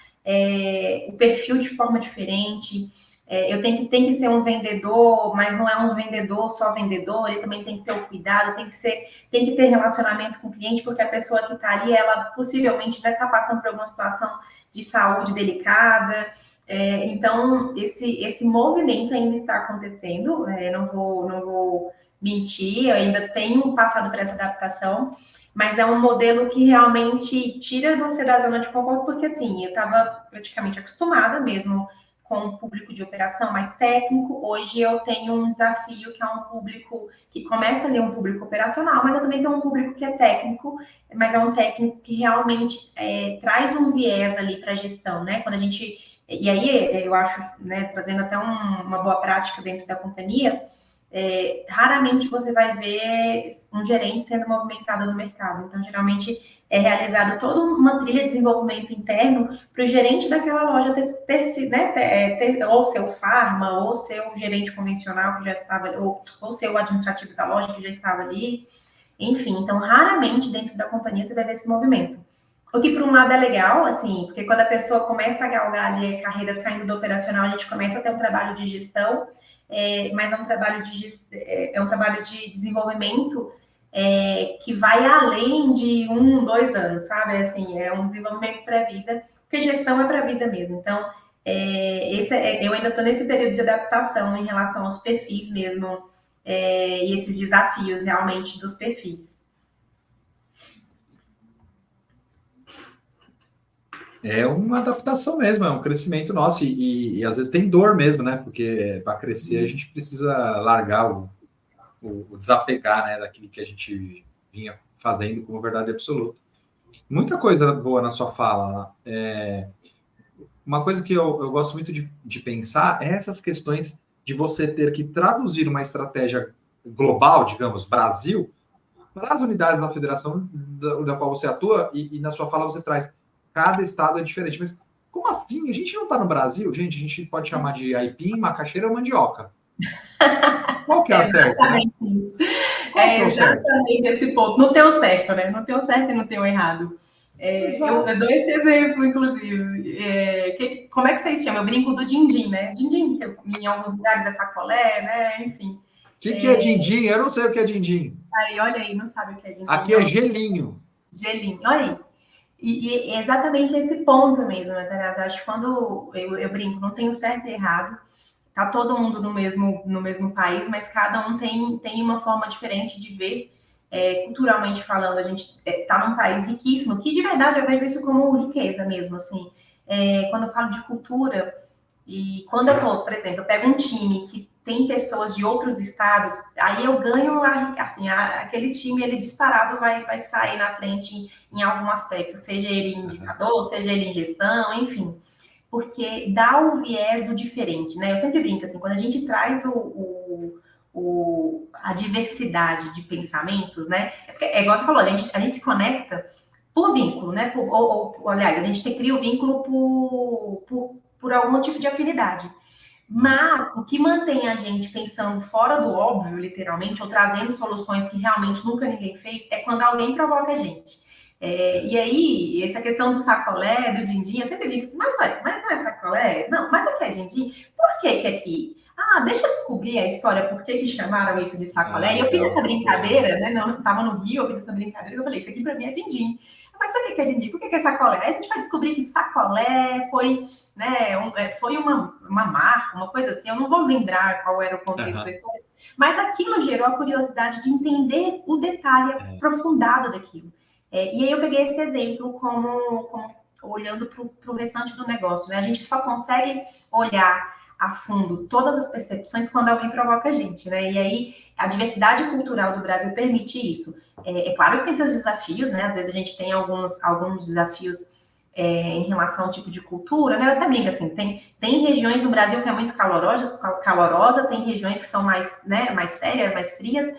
o perfil de forma diferente. Eu tenho que ser um vendedor, mas não é um vendedor só vendedor, ele também tem que ter o cuidado, tem que ter relacionamento com o cliente, porque a pessoa que está ali, ela possivelmente vai estar passando por alguma situação de saúde delicada. Então, esse movimento ainda está acontecendo, não vou mentir, eu ainda tenho passado por essa adaptação, mas é um modelo que realmente tira você da zona de conforto, porque assim, eu estava praticamente acostumada mesmo com um público de operação mais técnico. Hoje eu tenho um desafio que é um público que começa ali um público operacional, mas eu também tenho um público que é técnico, mas é um técnico que realmente traz um viés ali para a gestão, né? Quando a gente e aí eu acho, né, trazendo até uma boa prática dentro da companhia, raramente você vai ver um gerente sendo movimentado no mercado. Então, geralmente é realizado toda uma trilha de desenvolvimento interno para o gerente daquela loja ter ou seu farma, ou seu gerente convencional que já estava, ou seu administrativo da loja que já estava ali. Enfim, então, raramente dentro da companhia você vai ver esse movimento. O que, por um lado, é legal, assim, porque quando a pessoa começa a galgar ali a carreira saindo do operacional, a gente começa a ter um trabalho de gestão, mas é um trabalho de desenvolvimento que vai além de 2 anos, sabe? Assim, é um desenvolvimento para a vida, porque gestão é para a vida mesmo. Então, eu ainda estou nesse período de adaptação em relação aos perfis mesmo, e esses desafios realmente dos perfis. É uma adaptação mesmo, é um crescimento nosso e às vezes tem dor mesmo, né? Porque para crescer a gente precisa largar o desapegar, né, daquilo que a gente vinha fazendo como verdade absoluta. Muita coisa boa na sua fala. Uma coisa que eu gosto muito de pensar é essas questões de você ter que traduzir uma estratégia global, digamos, Brasil, para as unidades da federação da qual você atua, e na sua fala você traz cada estado é diferente. Mas como assim? A gente não está no Brasil, gente? A gente pode chamar de aipim, macaxeira ou mandioca. Qual que é a certa, né? Exatamente isso. Qual que é o certo? Exatamente esse ponto. Não tem o certo, né? Não tem o certo e não tem o errado. Eu dou esse exemplo, inclusive. Como é que vocês chamam? Eu brinco do din-din, né? Din-din, em alguns lugares é sacolé, né? Enfim. O que é din-din? Eu não sei o que é din-din. Aí, olha aí, não sabe o que é din-din. Aqui é gelinho. Gelinho, olha aí. E é exatamente esse ponto mesmo, né, Teresa? Acho que quando eu brinco, não tem o certo e errado, tá todo mundo no mesmo país, mas cada um tem uma forma diferente de ver, culturalmente falando. A gente tá num país riquíssimo, que de verdade eu vejo isso como riqueza mesmo, assim. Quando eu falo de cultura, E quando eu tô, por exemplo, eu pego um time que tem pessoas de outros estados, aí eu ganho, assim, aquele time, ele disparado vai sair na frente em algum aspecto, seja ele em indicador, seja ele em gestão, enfim. Porque dá o viés do diferente, né? Eu sempre brinco, assim, quando a gente traz a diversidade de pensamentos, né? É igual você falou, a gente se conecta por vínculo, né? Aliás, a gente cria o vínculo por algum tipo de afinidade. Mas o que mantém a gente pensando fora do óbvio, literalmente, ou trazendo soluções que realmente nunca ninguém fez, é quando alguém provoca a gente. E aí, essa questão do sacolé, do din-din, eu sempre digo assim, mas não é sacolé? Não, mas o que é din-din? Por que é que... Ah, deixa eu descobrir a história, por que chamaram isso de sacolé. E eu fiz essa brincadeira, né? Não, estava no Rio, eu fiz essa brincadeira, eu falei, isso aqui para mim é din-din. Mas por que é din-din? Por que é sacolé? Aí a gente vai descobrir que sacolé foi, né, foi uma marca, uma coisa assim, eu não vou lembrar qual era o contexto da história, mas aquilo gerou a curiosidade de entender o detalhe aprofundado daquilo. E aí eu peguei esse exemplo como olhando para o restante do negócio, né? A gente só consegue olhar a fundo todas as percepções quando alguém provoca a gente, né? E aí a diversidade cultural do Brasil permite isso. É claro que tem seus desafios, né? Às vezes a gente tem alguns desafios em relação ao tipo de cultura, né? Eu até brinco assim, tem regiões do Brasil que é muito calorosa, tem regiões que são mais, né, mais sérias, mais frias,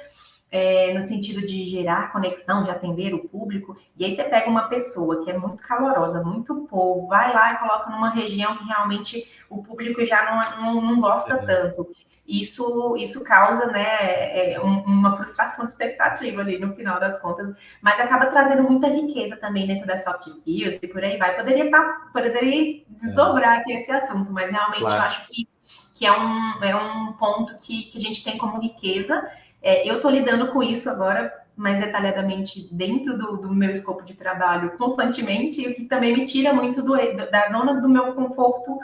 no sentido de gerar conexão, de atender o público. E aí você pega uma pessoa que é muito calorosa, muito povo, vai lá e coloca numa região que realmente o público já não gosta tanto. Isso causa, né, uma frustração de expectativa ali no final das contas, mas acaba trazendo muita riqueza também dentro das soft skills e por aí vai. Poderia desdobrar aqui esse assunto, mas realmente eu acho que é um ponto que a gente tem como riqueza. Eu estou lidando com isso agora mais detalhadamente dentro do meu escopo de trabalho constantemente, o que também me tira muito da zona do meu conforto,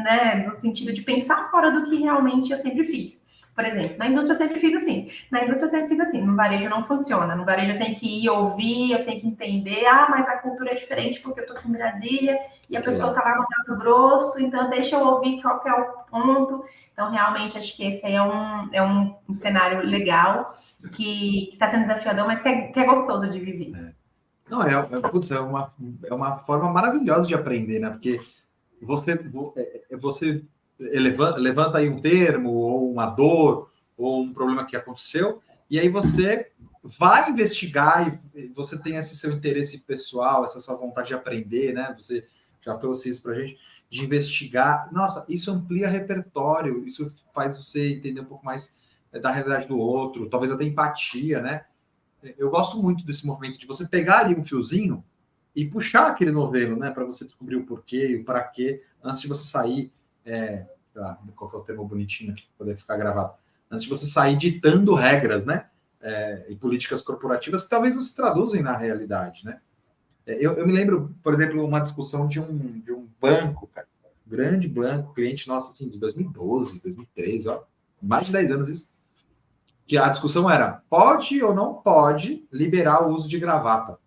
né, no sentido de pensar fora do que realmente eu sempre fiz. Por exemplo, na indústria eu sempre fiz assim, no varejo não funciona, no varejo eu tenho que ir ouvir, eu tenho que entender, mas a cultura é diferente porque eu estou aqui em Brasília e a pessoa está lá no Mato Grosso, então deixa eu ouvir qual que é o ponto. Então, realmente, acho que esse aí é um cenário legal, que está sendo desafiador, mas que é gostoso de viver. Não, é uma forma maravilhosa de aprender, né? Porque você levanta aí um termo, ou uma dor, ou um problema que aconteceu, e aí você vai investigar, e você tem esse seu interesse pessoal, essa sua vontade de aprender, né? Você já trouxe isso para a gente, de investigar. Nossa, isso amplia repertório, isso faz você entender um pouco mais da realidade do outro, talvez até empatia, né? Eu gosto muito desse movimento de você pegar ali um fiozinho e puxar aquele novelo, né, para você descobrir o porquê e o para quê, antes de você sair, qual que é o termo bonitinho aqui para poder ficar gravado, antes de você sair ditando regras, né, e políticas corporativas que talvez não se traduzem na realidade, né. Eu me lembro, por exemplo, uma discussão de um banco, cara, um grande banco, cliente nosso, assim, de 2012, 2013, ó, mais de 10 anos isso, que a discussão era, pode ou não pode liberar o uso de gravata?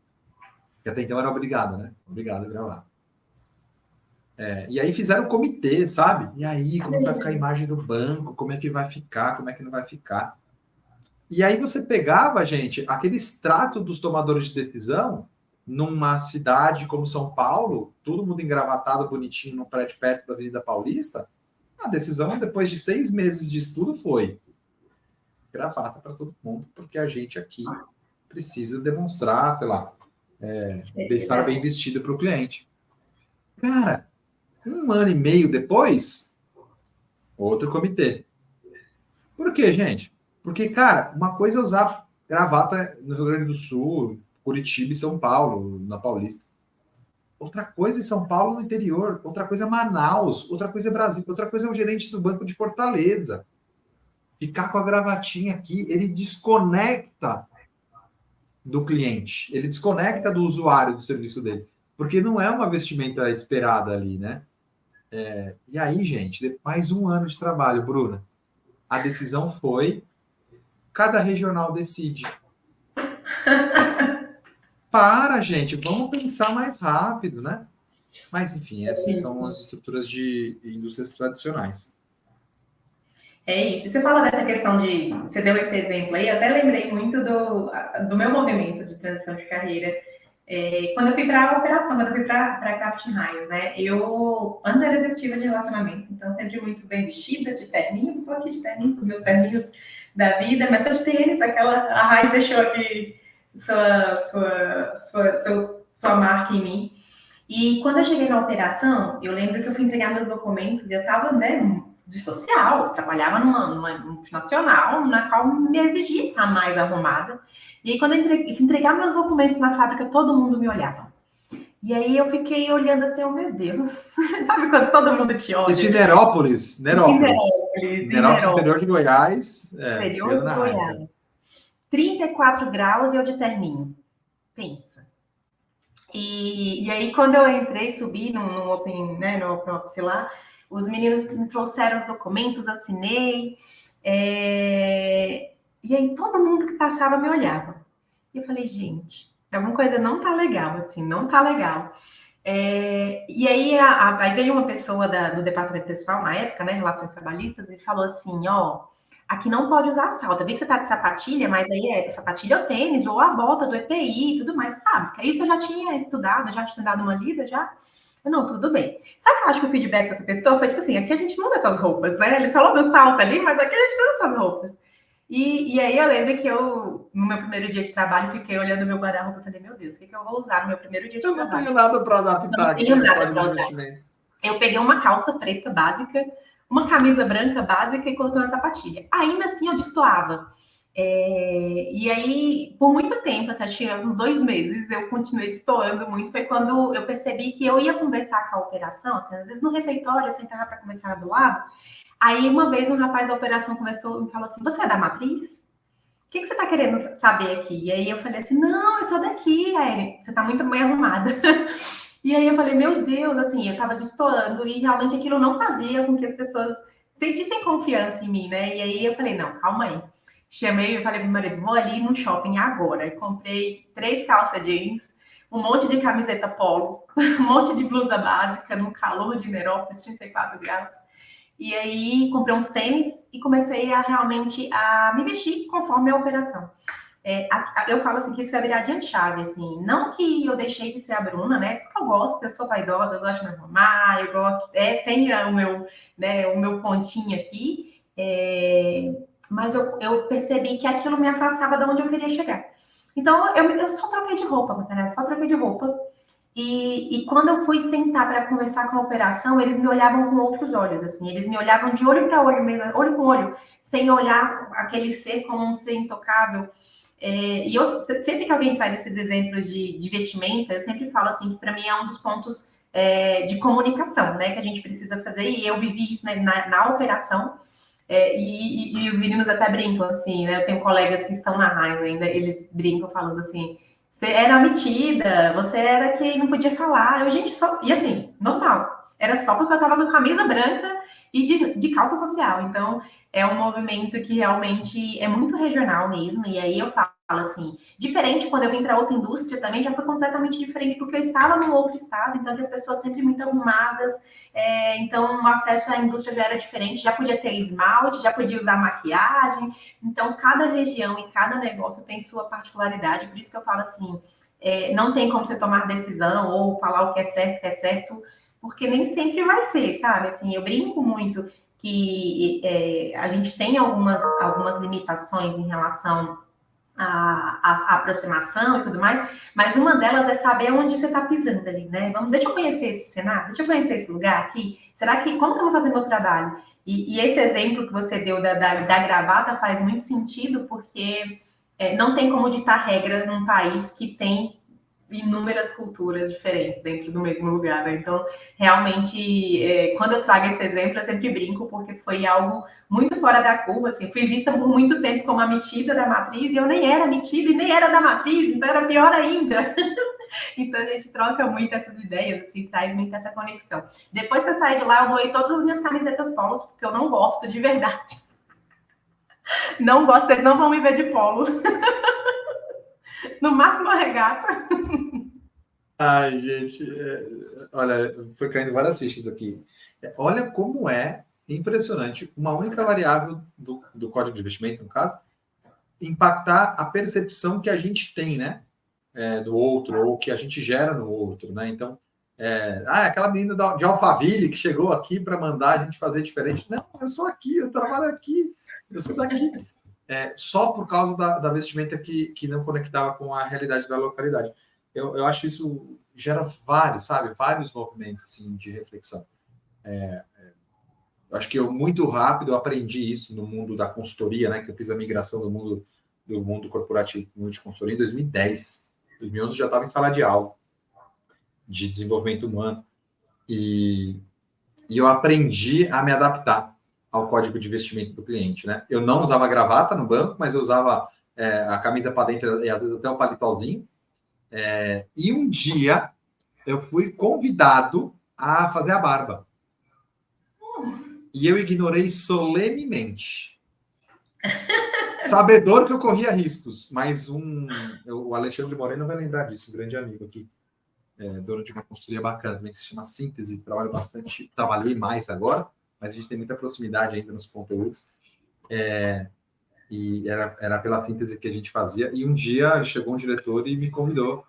Que até então era obrigado, né? Obrigado a gravar. E aí fizeram o comitê, sabe? E aí, como vai ficar a imagem do banco? Como é que vai ficar? Como é que não vai ficar? E aí você pegava, gente, aquele extrato dos tomadores de decisão numa cidade como São Paulo, todo mundo engravatado, bonitinho, num prédio perto da Avenida Paulista. A decisão, depois de 6 meses de estudo, foi gravata para todo mundo, porque a gente aqui precisa demonstrar, sei lá, estar bem vestido para o cliente. Cara, 1 ano e meio depois, outro comitê. Por quê, gente? Porque, cara, uma coisa é usar gravata no Rio Grande do Sul, Curitiba e São Paulo, na Paulista. Outra coisa é São Paulo no interior, outra coisa é Manaus, outra coisa é Brasília, outra coisa é o gerente do banco de Fortaleza. Ficar com a gravatinha aqui, ele desconecta do cliente, ele desconecta do usuário do serviço dele, porque não é uma vestimenta esperada ali, né? E aí, gente, mais 1 ano de trabalho, Bruna. A decisão foi, cada regional decide. Para, gente, vamos pensar mais rápido, né? Mas, enfim, essas são as estruturas de indústrias tradicionais. É isso. Você fala dessa questão de... Você deu esse exemplo aí, eu até lembrei muito do meu movimento de transição de carreira. Quando eu fui para a operação, quando eu fui para a Kraft Heinz, né? Eu, antes era executiva de relacionamento, então sempre muito bem vestida, de terninho, estou aqui de terninho, com os meus terninhos da vida, mas só de tênis, a Heinz deixou aqui sua marca em mim. E quando eu cheguei na operação, eu lembro que eu fui entregar meus documentos e eu estava, né, de social, eu trabalhava numa multinacional, na qual me exigia estar mais arrumada. E aí, quando eu entregar meus documentos na fábrica, todo mundo me olhava. E aí eu fiquei olhando assim, oh meu Deus, sabe quando todo mundo te olha? Isso em Nerópolis, interior de Goiás, interior de Goiás. 34 graus e eu de terninho. Pensa. E aí, quando eu entrei, subi no Open, né, no Open Office lá, os meninos me trouxeram os documentos, assinei. E aí, todo mundo que passava me olhava. E eu falei, gente, alguma coisa não tá legal, assim, não tá legal. E aí, aí veio uma pessoa do departamento pessoal, na época, né, Relações Trabalhistas, e falou assim, ó, aqui não pode usar salto. Eu vi que você tá de sapatilha, mas aí sapatilha ou tênis, ou a bota do EPI e tudo mais, fábrica. Isso eu já tinha estudado, já tinha dado uma lida, já. Eu, não, tudo bem. Só que eu acho que o feedback dessa pessoa foi tipo assim, aqui a gente não usa essas roupas, né? Ele falou do salto ali, mas aqui a gente não usa essas roupas. E aí eu lembro que eu, no meu primeiro dia de trabalho, fiquei olhando o meu guarda-roupa e falei, meu Deus, o que eu vou usar no meu primeiro dia de trabalho? Eu não tenho nada para adaptar aqui. Não tenho nada para usar. Eu peguei uma calça preta básica, uma camisa branca básica e coloquei uma sapatilha. Ainda assim eu destoava. E aí, por muito tempo, assim, acho que uns 2 meses, eu continuei destoando muito. Foi quando eu percebi que eu ia conversar com a operação, assim, às vezes no refeitório, eu sentava para conversar do lado. Aí, uma vez, um rapaz da operação começou e me falou assim, você é da matriz? O que você está querendo saber aqui? E aí eu falei assim, não, eu sou daqui. Aí ele, você está muito bem arrumada. E aí eu falei, meu Deus, assim, eu tava destoando e realmente aquilo não fazia com que as pessoas sentissem confiança em mim, né? E aí eu falei, não, calma aí. Chamei, eu falei pro meu marido, vou ali no shopping agora. Eu comprei 3 calças jeans, um monte de camiseta polo, um monte de blusa básica no calor de Nerópolis, 34 graus. E aí comprei uns tênis e comecei a realmente a me vestir conforme a operação. Eu falo assim que isso é viradinha de chave, assim, não que eu deixei de ser a Bruna, né, porque eu gosto, eu sou vaidosa, eu gosto de me arrumar, eu gosto, tem o meu pontinho aqui, mas eu percebi que aquilo me afastava de onde eu queria chegar. Então, eu só troquei de roupa, né, só troquei de roupa, e quando eu fui sentar para conversar com a operação, eles me olhavam com outros olhos, assim, eles me olhavam de olho para olho mesmo, olho com olho, sem olhar aquele ser como um ser intocável. E eu, sempre que alguém traz esses exemplos de vestimenta, eu sempre falo assim que para mim é um dos pontos de comunicação, né, que a gente precisa fazer, e eu vivi isso, né, na operação, e os meninos até brincam assim, né, eu tenho colegas que estão na Heinz ainda, eles brincam falando assim, você era metida, você era quem não podia falar, gente, só, e assim, normal, era só porque eu tava com camisa branca e de calça social, então é um movimento que realmente é muito regional mesmo, e aí eu falo assim, diferente quando eu vim para outra indústria também, já foi completamente diferente, porque eu estava num outro estado, então as pessoas sempre muito arrumadas, então o acesso à indústria já era diferente, já podia ter esmalte, já podia usar maquiagem, então cada região e cada negócio tem sua particularidade, por isso que eu falo assim, não tem como você tomar decisão ou falar o que é certo, porque nem sempre vai ser, sabe? Assim, eu brinco muito que a gente tem algumas limitações em relação à aproximação e tudo mais, mas uma delas é saber onde você está pisando ali, né? Deixa eu conhecer esse cenário, deixa eu conhecer esse lugar aqui. Será que, como que eu vou fazer meu trabalho? E esse exemplo que você deu da gravata faz muito sentido, porque não tem como ditar regra num país que tem inúmeras culturas diferentes dentro do mesmo lugar, né? Então, realmente, quando eu trago esse exemplo, eu sempre brinco, porque foi algo muito fora da curva, assim, fui vista por muito tempo como a metida da matriz, e eu nem era metida e nem era da matriz, então era pior ainda. Então, a gente troca muito essas ideias, assim, traz muito essa conexão. Depois que eu saí de lá, eu doei todas as minhas camisetas polos, porque eu não gosto de verdade. Não gosto, vocês não vão me ver de polo. No máximo a regata. Ai, gente, olha, foi caindo várias fichas aqui. Olha como é impressionante uma única variável do código de investimento, no caso, impactar a percepção que a gente tem, né? Do outro, ou que a gente gera no outro, né? Então, aquela menina de Alphaville que chegou aqui para mandar a gente fazer diferente. Não, eu sou aqui, eu trabalho aqui, eu sou daqui. Só por causa da vestimenta que não conectava com a realidade da localidade. Eu acho isso gera vários movimentos assim, de reflexão. Eu acho que muito rápido eu aprendi isso no mundo da consultoria, né? Que eu fiz a migração do mundo corporativo para o mundo de consultoria em 2010. 2011 eu já estava em sala de aula de desenvolvimento humano e eu aprendi a me adaptar ao código de vestimento do cliente, né? Eu não usava gravata no banco, mas eu usava a camisa para dentro e às vezes até o paletózinho. E um dia eu fui convidado a fazer a barba. E eu ignorei solenemente. Sabedor que eu corria riscos, mas o Alexandre Moreno vai lembrar disso, um grande amigo aqui, dono de uma consultoria bacana também, que se chama Síntese, trabalhei mais agora, mas a gente tem muita proximidade ainda nos conteúdos, e era pela Síntese que a gente fazia, e um dia chegou um diretor e me convidou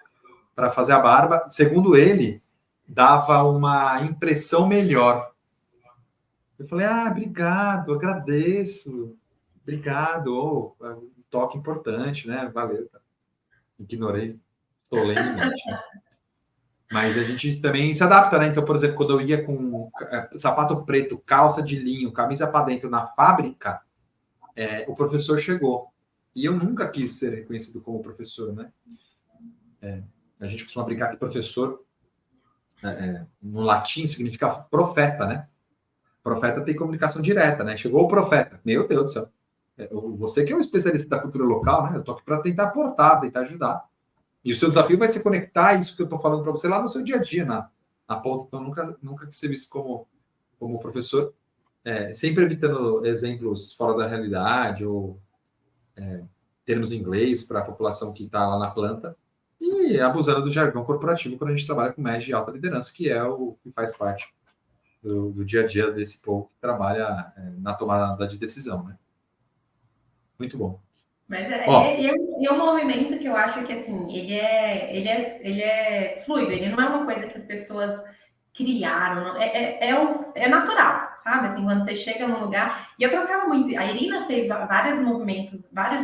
para fazer a barba, segundo ele, dava uma impressão melhor. Eu falei, obrigado, agradeço, obrigado, um toque importante, né? Valeu. Ignorei solenemente. Mas a gente também se adapta, né? Então, por exemplo, quando eu ia com sapato preto, calça de linho, camisa para dentro na fábrica, o professor chegou. E eu nunca quis ser reconhecido como professor, né? A gente costuma brincar que professor, no latim, significa profeta, né? Profeta tem comunicação direta, né? Chegou o profeta. Meu Deus do céu. Você que é um especialista da cultura local, né? Eu tô aqui para tentar aportar, tentar ajudar. E o seu desafio vai ser conectar isso que eu estou falando para você lá no seu dia a dia, na ponta. Então, nunca quis ser visto como professor, sempre evitando exemplos fora da realidade ou termos em inglês para a população que está lá na planta e abusando do jargão corporativo quando a gente trabalha com média e alta liderança, que é o que faz parte do dia a dia desse povo que trabalha na tomada de decisão, né? Muito bom. Mas é um movimento que eu acho que, assim, ele é fluido, ele não é uma coisa que as pessoas criaram, é natural, sabe? Assim, quando você chega num lugar... E eu trocava muito... A Irina fez vários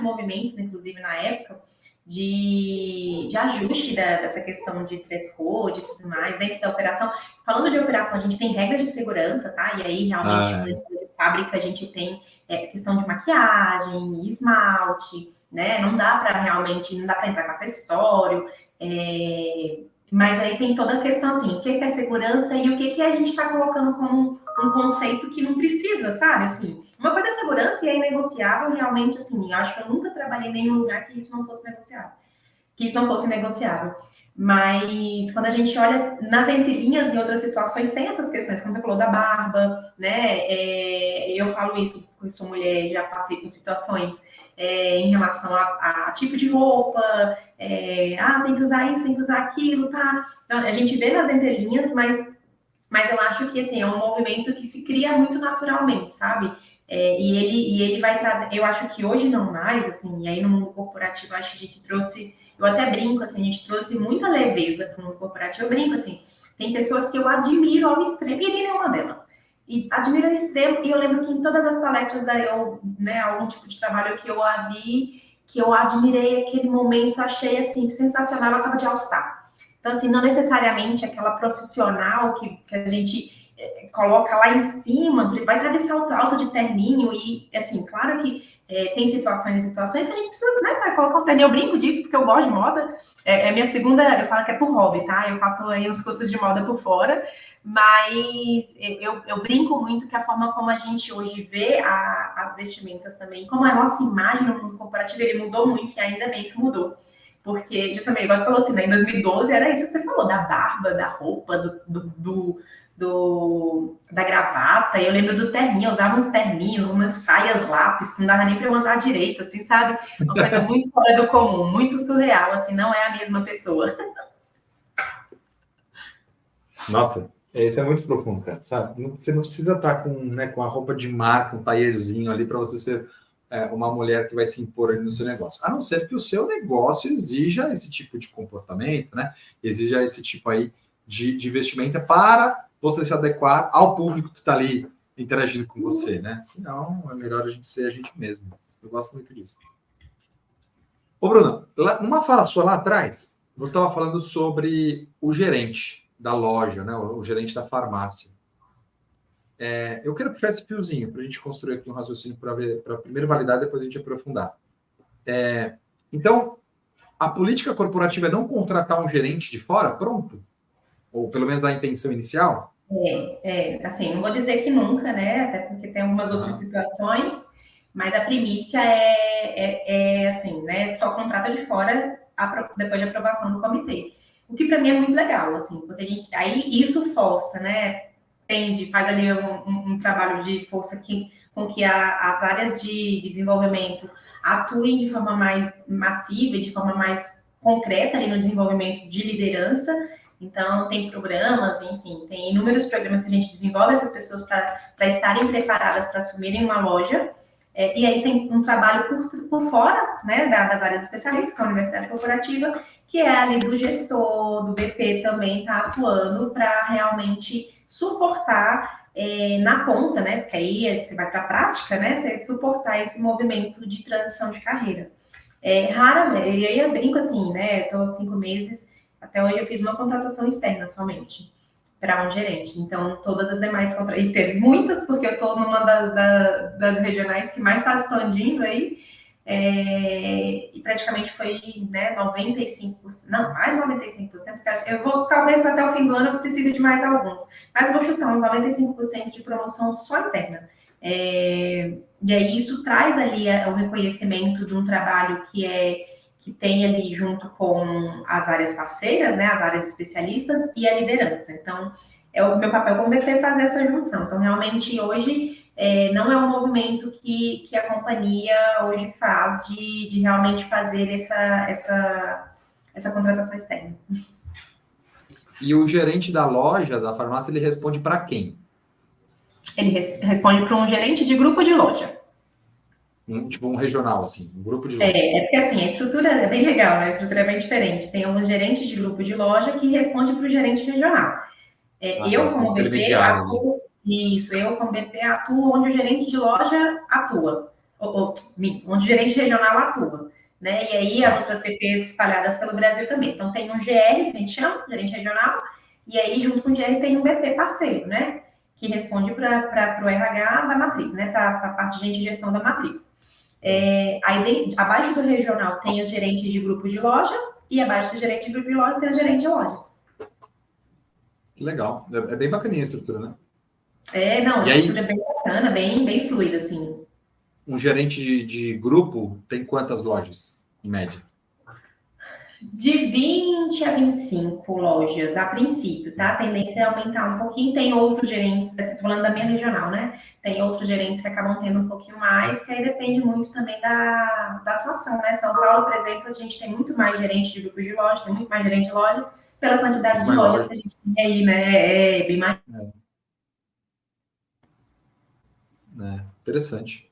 movimentos, inclusive, na época, de ajuste dessa questão de dress code e tudo mais, dentro da operação. Falando de operação, a gente tem regras de segurança, tá? E aí, realmente, dentro de fábrica, a gente tem questão de maquiagem, esmalte, né? Não dá para entrar com acessório, mas aí tem toda a questão assim, o que é segurança e o que a gente está colocando como um conceito que não precisa, sabe? Assim, uma coisa é segurança e é inegociável, realmente, assim, eu acho que eu nunca trabalhei em nenhum lugar que isso não fosse negociável. Mas quando a gente olha nas entrelinhas e outras situações, tem essas questões, como você falou da barba, né? Eu falo isso, porque eu sou mulher, já passei por situações em relação a tipo de roupa, tem que usar isso, tem que usar aquilo, tá? Então, a gente vê nas entrelinhas, mas eu acho que assim, é um movimento que se cria muito naturalmente, sabe? E ele vai trazer, eu acho que hoje não mais, assim, e aí no mundo corporativo, acho que a gente trouxe, eu até brinco, assim, a gente trouxe muita leveza para o mundo corporativo, eu brinco, assim, tem pessoas que eu admiro ao extremo, e Irina é uma delas, e admiro ao extremo, e eu lembro que em todas as palestras da eu, né, algum tipo de trabalho que eu a vi, que eu admirei aquele momento, achei, assim, sensacional, ela estava de all-star. Então, assim, não necessariamente aquela profissional que a gente coloca lá em cima, vai estar de salto alto, de terninho, e, assim, claro que tem situações que a gente precisa, né, colocar um terninho. Eu brinco disso, porque eu gosto de moda, minha segunda, eu falo que é por hobby, tá? Eu faço aí uns cursos de moda por fora, mas eu brinco muito que a forma como a gente hoje vê as vestimentas também, como a nossa imagem no mundo corporativo, ele mudou muito, e ainda bem que mudou. Porque, justamente, igual você falou assim, né, em 2012 era isso que você falou, da barba, da roupa, da gravata. E eu lembro do terninho, eu usava uns terninhos, umas saias lápis, que não dava nem para eu andar direito, assim, sabe? Uma coisa muito fora do comum, muito surreal, assim, não é a mesma pessoa. Nossa, isso é muito profundo, cara, sabe? Você não precisa estar com, né, com a roupa de marca, um taierzinho ali para você ser uma mulher que vai se impor ali no seu negócio. A não ser que o seu negócio exija esse tipo de comportamento, né? Exija esse tipo aí de vestimenta para você se adequar ao público que está ali interagindo com você, né? Senão, é melhor a gente ser a gente mesmo. Eu gosto muito disso. Ô, Bruno, numa fala sua lá atrás, você estava falando sobre o gerente da loja, né? O gerente da farmácia. Eu quero puxar esse fiozinho para a gente construir aqui um raciocínio para primeiro validar, depois a gente aprofundar. Então, a política corporativa é não contratar um gerente de fora, pronto? Ou pelo menos a intenção inicial? Assim, não vou dizer que nunca, né? Até porque tem algumas outras situações, mas a primícia assim, né? Só contrata de fora depois de aprovação do comitê. O que para mim é muito legal, assim, porque aí isso força, né? Faz ali um trabalho de força com que as áreas de desenvolvimento atuem de forma mais massiva e de forma mais concreta ali no desenvolvimento de liderança. Então, tem programas, enfim, tem inúmeros programas que a gente desenvolve essas pessoas para estarem preparadas para assumirem uma loja. E aí tem um trabalho por fora, né, das áreas especialistas, que é a Universidade Corporativa, que é ali do gestor, do BP também está atuando para realmente suportar na ponta, né, porque aí você vai para a prática, né, você suportar esse movimento de transição de carreira. Raramente, e aí eu brinco assim, né, estou 5 meses, até hoje eu fiz uma contratação externa somente para um gerente. Então, todas as demais e teve muitas, porque eu estou numa das regionais que mais está expandindo aí, e praticamente foi, né, 95%, não, mais de 95%, eu vou, talvez até o fim do ano eu precise de mais alguns, mas eu vou chutar uns 95% de promoção só interna. E aí isso traz ali o reconhecimento de um trabalho que tem ali junto com as áreas parceiras, né, as áreas especialistas e a liderança. Então, é o meu papel como VP fazer essa junção. Então, realmente, hoje, não é um movimento que a companhia hoje faz de realmente fazer essa contratação externa. E o gerente da loja, da farmácia, ele responde para quem? Ele responde para um gerente de grupo de loja. Tipo um regional, assim, um grupo de loja. Porque assim, a estrutura é bem legal, né? A estrutura é bem diferente. Tem um gerente de grupo de loja que responde para o gerente regional. Eu, como BP, atuo. Isso, eu, como BP, atuo onde o gerente de loja atua. Onde o gerente regional atua. Né? E aí as outras BPs espalhadas pelo Brasil também. Então tem um GR, que a gente chama, gerente regional, e aí junto com o GR tem um BP parceiro, né? Que responde para o RH da matriz, né? Para a parte de gente de gestão da matriz. Aí abaixo do regional tem o gerente de grupo de loja e abaixo do gerente de grupo de loja tem o gerente de loja. Que legal. É bem bacaninha a estrutura, né? Não, a estrutura é bem bacana, bem fluida, assim. Um gerente de grupo tem quantas lojas, em média? De 20 a 25 lojas, a princípio, tá? A tendência é aumentar um pouquinho. Tem outros gerentes, estou falando da minha regional, né? Tem outros gerentes que acabam tendo um pouquinho mais, que aí depende muito também da atuação, né? São Paulo, por exemplo, a gente tem muito mais gerente de grupos de loja, tem muito mais gerente de loja, pela quantidade de lojas que a gente tem aí, né? É bem mais. Interessante.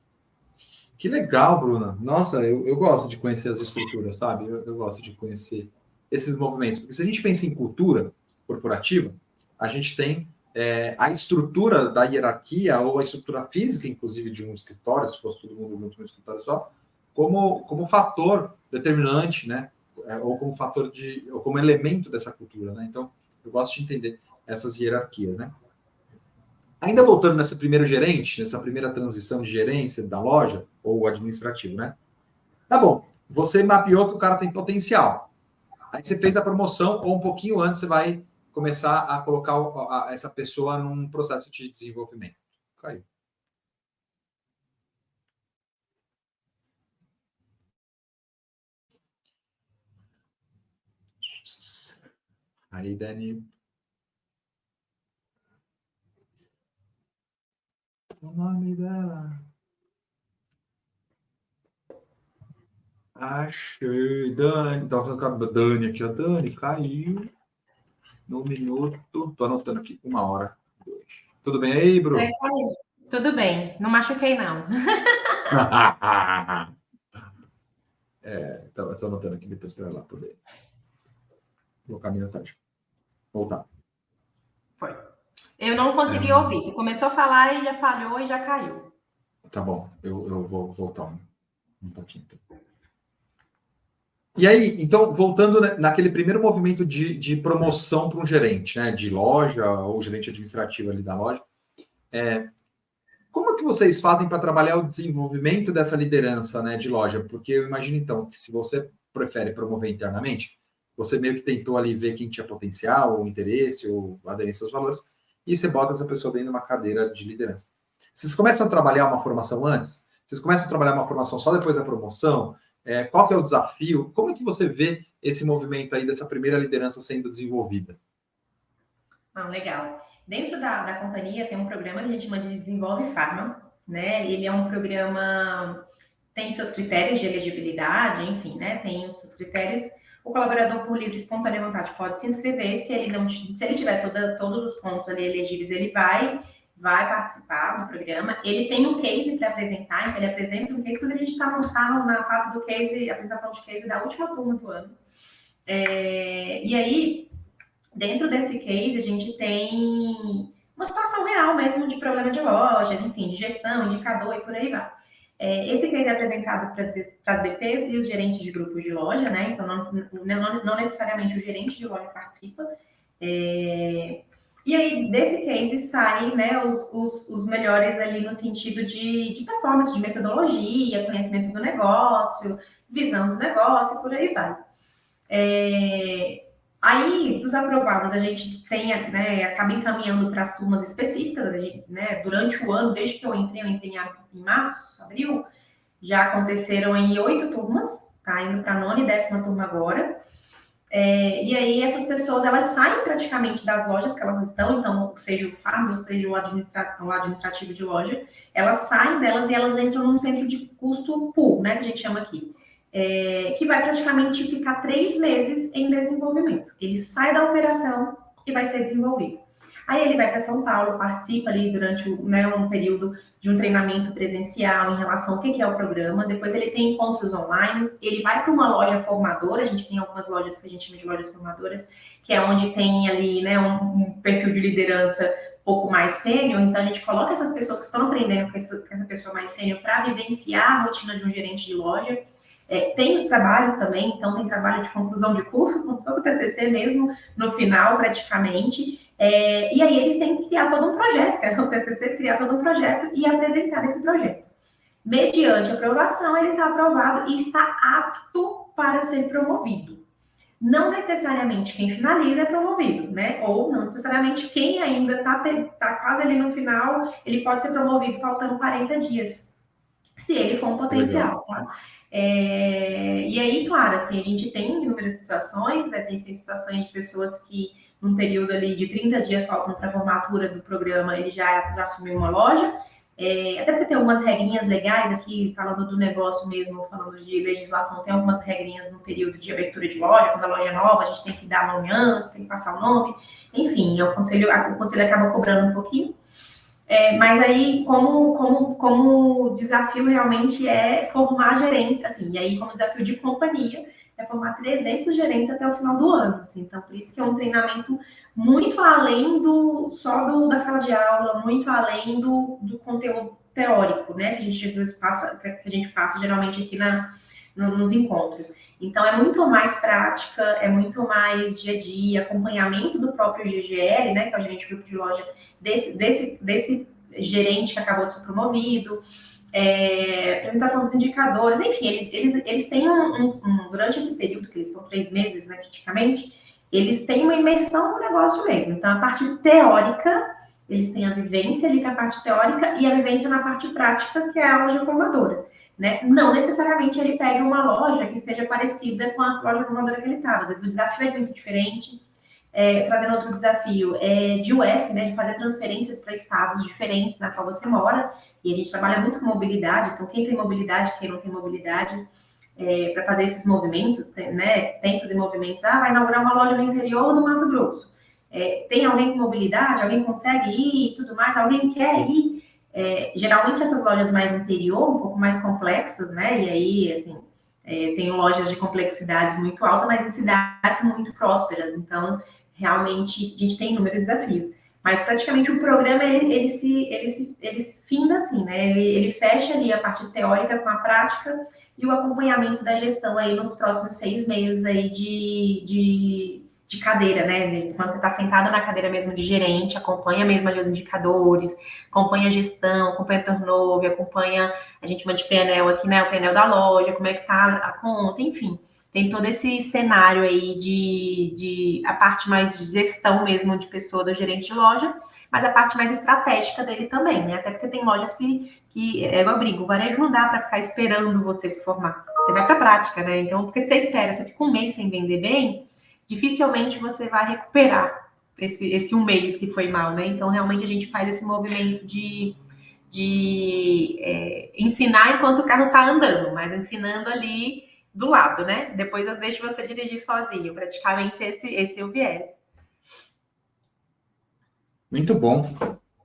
Que legal, Bruna. Nossa, eu gosto de conhecer as estruturas, sabe? Eu gosto de conhecer esses movimentos. Porque se a gente pensa em cultura corporativa, a gente tem a estrutura da hierarquia ou a estrutura física, inclusive, de um escritório, se fosse todo mundo junto no escritório só, como fator determinante, né? Ou como fator ou como elemento dessa cultura, né? Então, eu gosto de entender essas hierarquias, né? Ainda voltando nessa primeiro gerente, nessa primeira transição de gerência da loja, ou administrativo, né? Tá bom, você mapeou que o cara tem potencial. Aí você fez a promoção, ou um pouquinho antes você vai começar a colocar essa pessoa num processo de desenvolvimento. Caiu. Aí, Dani. O nome dela. Achei. Dani. Tava falando com a Dani aqui. A Dani caiu. no minuto. Estou anotando aqui, 1h02. Tudo bem aí, Bruno? Tudo bem, não machuquei, não. Então, eu estou anotando aqui depois para ela poder colocar a minutagem. Voltar. Foi. Eu não consegui ouvir. Você começou a falar e já falhou e já caiu. Tá bom, eu vou voltar um pouquinho. E aí, então, voltando naquele primeiro movimento de promoção para um gerente, né, de loja ou gerente administrativo ali da loja, como é que vocês fazem para trabalhar o desenvolvimento dessa liderança, né, de loja? Porque eu imagino, então, que se você prefere promover internamente, você meio que tentou ali ver quem tinha potencial, ou interesse, ou aderência aos valores, e você bota essa pessoa dentro de uma cadeira de liderança. Vocês começam a trabalhar uma formação antes? Vocês começam a trabalhar uma formação só depois da promoção? Qual que é o desafio? Como é que você vê esse movimento aí dessa primeira liderança sendo desenvolvida? Legal. Dentro da companhia tem um programa que a gente chama de Desenvolve Pharma, né? Ele é um programa, tem seus critérios de elegibilidade, enfim, né? Tem os seus critérios. O colaborador, por livre e espontânea vontade, pode se inscrever. Se ele tiver todos os pontos ali elegíveis, ele vai participar do programa. Ele tem um case para apresentar, então ele apresenta um case, inclusive a gente está na fase do case, apresentação de case da última turma do ano. E aí, dentro desse case, a gente tem uma situação real mesmo de problema de loja, enfim, de gestão, indicador e por aí vai. Esse case é apresentado para as BPs e os gerentes de grupos de loja, né? Então, não necessariamente o gerente de loja participa. E aí, desse case, saem, né, os melhores ali no sentido de performance, de metodologia, conhecimento do negócio, visão do negócio e por aí vai. Aí, dos aprovados, a gente tem, né, acaba encaminhando para as turmas específicas, né, durante o ano, desde que eu entrei em março, abril, já aconteceram aí 8 turmas, tá indo para a 9ª e 10ª turma agora. E aí, essas pessoas, elas saem praticamente das lojas que elas estão, então, seja o farm, ou seja o administrativo de loja, elas saem delas e elas entram num centro de custo pool, né, que a gente chama aqui. Que vai praticamente ficar 3 meses em desenvolvimento. Ele sai da operação e vai ser desenvolvido. Aí ele vai para São Paulo, participa ali durante um período de um treinamento presencial em relação ao que é o programa. Depois ele tem encontros online, ele vai para uma loja formadora, a gente tem algumas lojas que a gente chama de lojas formadoras, que é onde tem ali, né, um perfil de liderança um pouco mais sênior, então a gente coloca essas pessoas que estão aprendendo com essa pessoa mais sênior para vivenciar a rotina de um gerente de loja. Tem os trabalhos também, então tem trabalho de conclusão de curso, como se fosse o TCC mesmo, no final, praticamente. E aí eles têm que criar todo um projeto, o TCC criar todo um projeto e apresentar esse projeto. Mediante a aprovação, ele está aprovado e está apto para ser promovido. Não necessariamente quem finaliza é promovido, né? Ou não necessariamente quem ainda está quase ali no final, ele pode ser promovido faltando 40 dias, se ele for um potencial, tá? E aí, claro, assim, a gente tem inúmeras situações, a gente tem situações de pessoas que, num período ali de 30 dias faltam para a formatura do programa, ele já assumiu uma loja, até porque tem algumas regrinhas legais aqui, falando do negócio mesmo, falando de legislação, tem algumas regrinhas no período de abertura de loja, quando a loja é nova, a gente tem que dar nome antes, tem que passar o nome, enfim, o conselho acaba cobrando um pouquinho. Mas aí, como desafio realmente é formar gerentes, assim, e aí como desafio de companhia, é formar 300 gerentes até o final do ano, assim, então por isso que é um treinamento muito além da sala de aula, muito além do conteúdo teórico, né, que a gente às vezes passa geralmente aqui nos encontros. Então, é muito mais prática, é muito mais dia a dia, acompanhamento do próprio GGL, né, que é o gerente de grupo de loja, desse gerente que acabou de ser promovido, apresentação dos indicadores, enfim, eles têm durante esse período, que eles estão 3 meses, né, praticamente, eles têm uma imersão no negócio mesmo. Então, a parte teórica, eles têm a vivência ali, que é a parte teórica, e a vivência na parte prática, que é a loja formadora. Né? Não necessariamente ele pega uma loja que esteja parecida com a loja formadora que ele estava. Às vezes o desafio é muito diferente. Trazendo outro desafio de UF, né, de fazer transferências para estados diferentes na qual você mora. E a gente trabalha muito com mobilidade. Então, quem tem mobilidade, quem não tem mobilidade, para fazer esses movimentos, né, tempos e movimentos. Vai inaugurar uma loja no interior do Mato Grosso. tem alguém com mobilidade? Alguém consegue ir e tudo mais? Alguém quer ir? Geralmente essas lojas mais interior, um pouco mais complexas, né? E aí, assim, tem lojas de complexidade muito alta, mas em cidades muito prósperas. Então, realmente, a gente tem inúmeros desafios. Mas praticamente o programa ele se finda assim, né? Ele fecha ali a parte teórica com a prática e o acompanhamento da gestão aí nos próximos 6 meses aí de cadeira, né? Quando você está sentada na cadeira mesmo de gerente, acompanha mesmo ali os indicadores, acompanha a gestão, acompanha turnover, acompanha, a gente chama de PNL aqui, né? O PNL da loja, como é que tá a conta, enfim. Tem todo esse cenário aí de a parte mais de gestão mesmo de pessoa do gerente de loja, mas a parte mais estratégica dele também, né? Até porque tem lojas que é igual eu brinco, o varejo não dá para ficar esperando você se formar. Você vai para a prática, né? Então, porque você espera, você fica um mês sem vender bem, dificilmente você vai recuperar esse um mês que foi mal, né? Então, realmente a gente faz esse movimento de ensinar enquanto o carro está andando, mas ensinando ali do lado, né? Depois eu deixo você dirigir sozinho. Praticamente esse é o viés. Muito bom.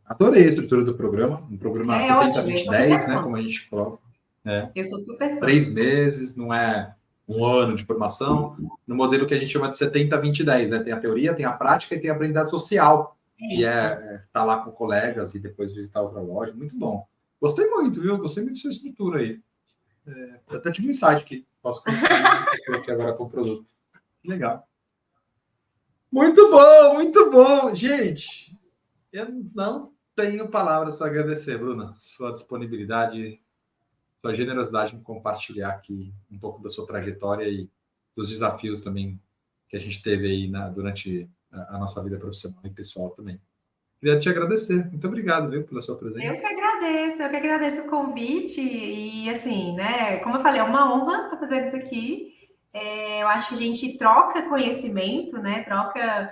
Adorei a estrutura do programa. Um programa 70-20-10, né? Como a gente coloca. Eu sou super fã. 3 meses, não é um ano de formação. No modelo que a gente chama de 70-20-10, né? Tem a teoria, tem a prática e tem a aprendizagem social, que é estar lá com colegas e depois visitar outra loja. Muito bom. Gostei muito, viu? Gostei muito dessa estrutura aí. Eu até tive um insight que posso começar aqui agora com o produto. Legal. Muito bom, muito bom. Gente, eu não tenho palavras para agradecer, Bruna. Sua disponibilidade, sua generosidade em compartilhar aqui um pouco da sua trajetória e dos desafios também que a gente teve aí durante a nossa vida profissional e pessoal também. Queria te agradecer. Muito obrigado, viu, pela sua presença. Eu que agradeço o convite e, assim, né, como eu falei, é uma honra estar fazendo isso aqui. Eu acho que a gente troca conhecimento, né, troca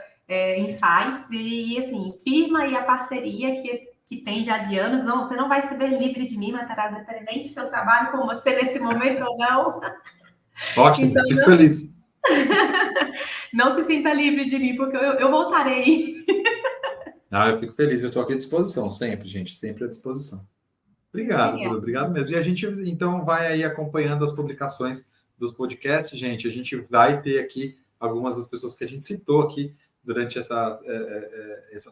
insights e, assim, firma aí a parceria que tem já de anos. Não, você não vai se ver livre de mim, Matarazzo, independente se eu trabalho com você nesse momento ou não. Ótimo, então, fico feliz. Não se sinta livre de mim, porque eu voltarei. Não, eu fico feliz, eu estou aqui à disposição, sempre, gente, sempre à disposição. Obrigado, Bruno, obrigado mesmo. E a gente, então, vai aí acompanhando as publicações dos podcasts, gente. A gente vai ter aqui algumas das pessoas que a gente citou aqui durante essa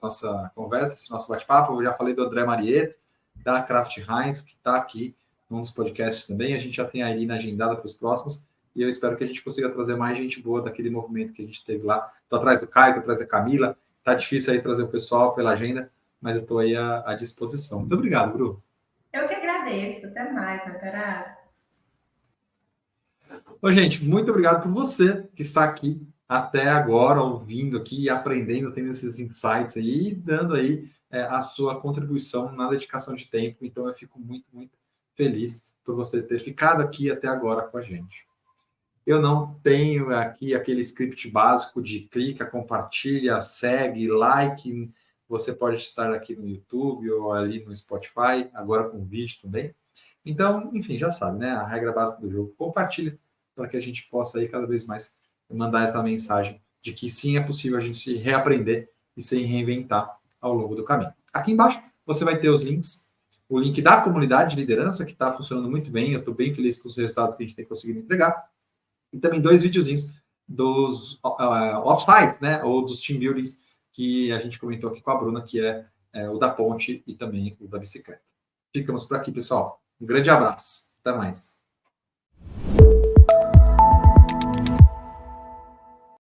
nossa conversa, esse nosso bate-papo. Eu já falei do André Marieto, da Kraft Heinz, que está aqui num dos podcasts também. A gente já tem a Irina agendada para os próximos. E eu espero que a gente consiga trazer mais gente boa daquele movimento que a gente teve lá. Estou atrás do Caio, estou atrás da Camila. Tá difícil aí trazer o pessoal pela agenda, mas eu estou aí à disposição. Muito obrigado, Bruno. Eu que agradeço. Até mais, Matarazzo. Ô, gente, muito obrigado por você que está aqui até agora, ouvindo aqui, aprendendo, tendo esses insights aí e dando aí a sua contribuição na dedicação de tempo. Então, eu fico muito, muito feliz por você ter ficado aqui até agora com a gente. Eu não tenho aqui aquele script básico de clica, compartilha, segue, like. Você pode estar aqui no YouTube ou ali no Spotify, agora com vídeo também. Então, enfim, já sabe, né? A regra básica do jogo. Compartilha para que a gente possa aí cada vez mais mandar essa mensagem de que sim, é possível a gente se reaprender e se reinventar ao longo do caminho. Aqui embaixo você vai ter os links. O link da comunidade de liderança, que está funcionando muito bem. Eu estou bem feliz com os resultados que a gente tem conseguido entregar. E também 2 videozinhos dos offsites, né? Ou dos team buildings que a gente comentou aqui com a Bruna, que é o da ponte e também o da bicicleta. Ficamos por aqui, pessoal. Um grande abraço. Até mais.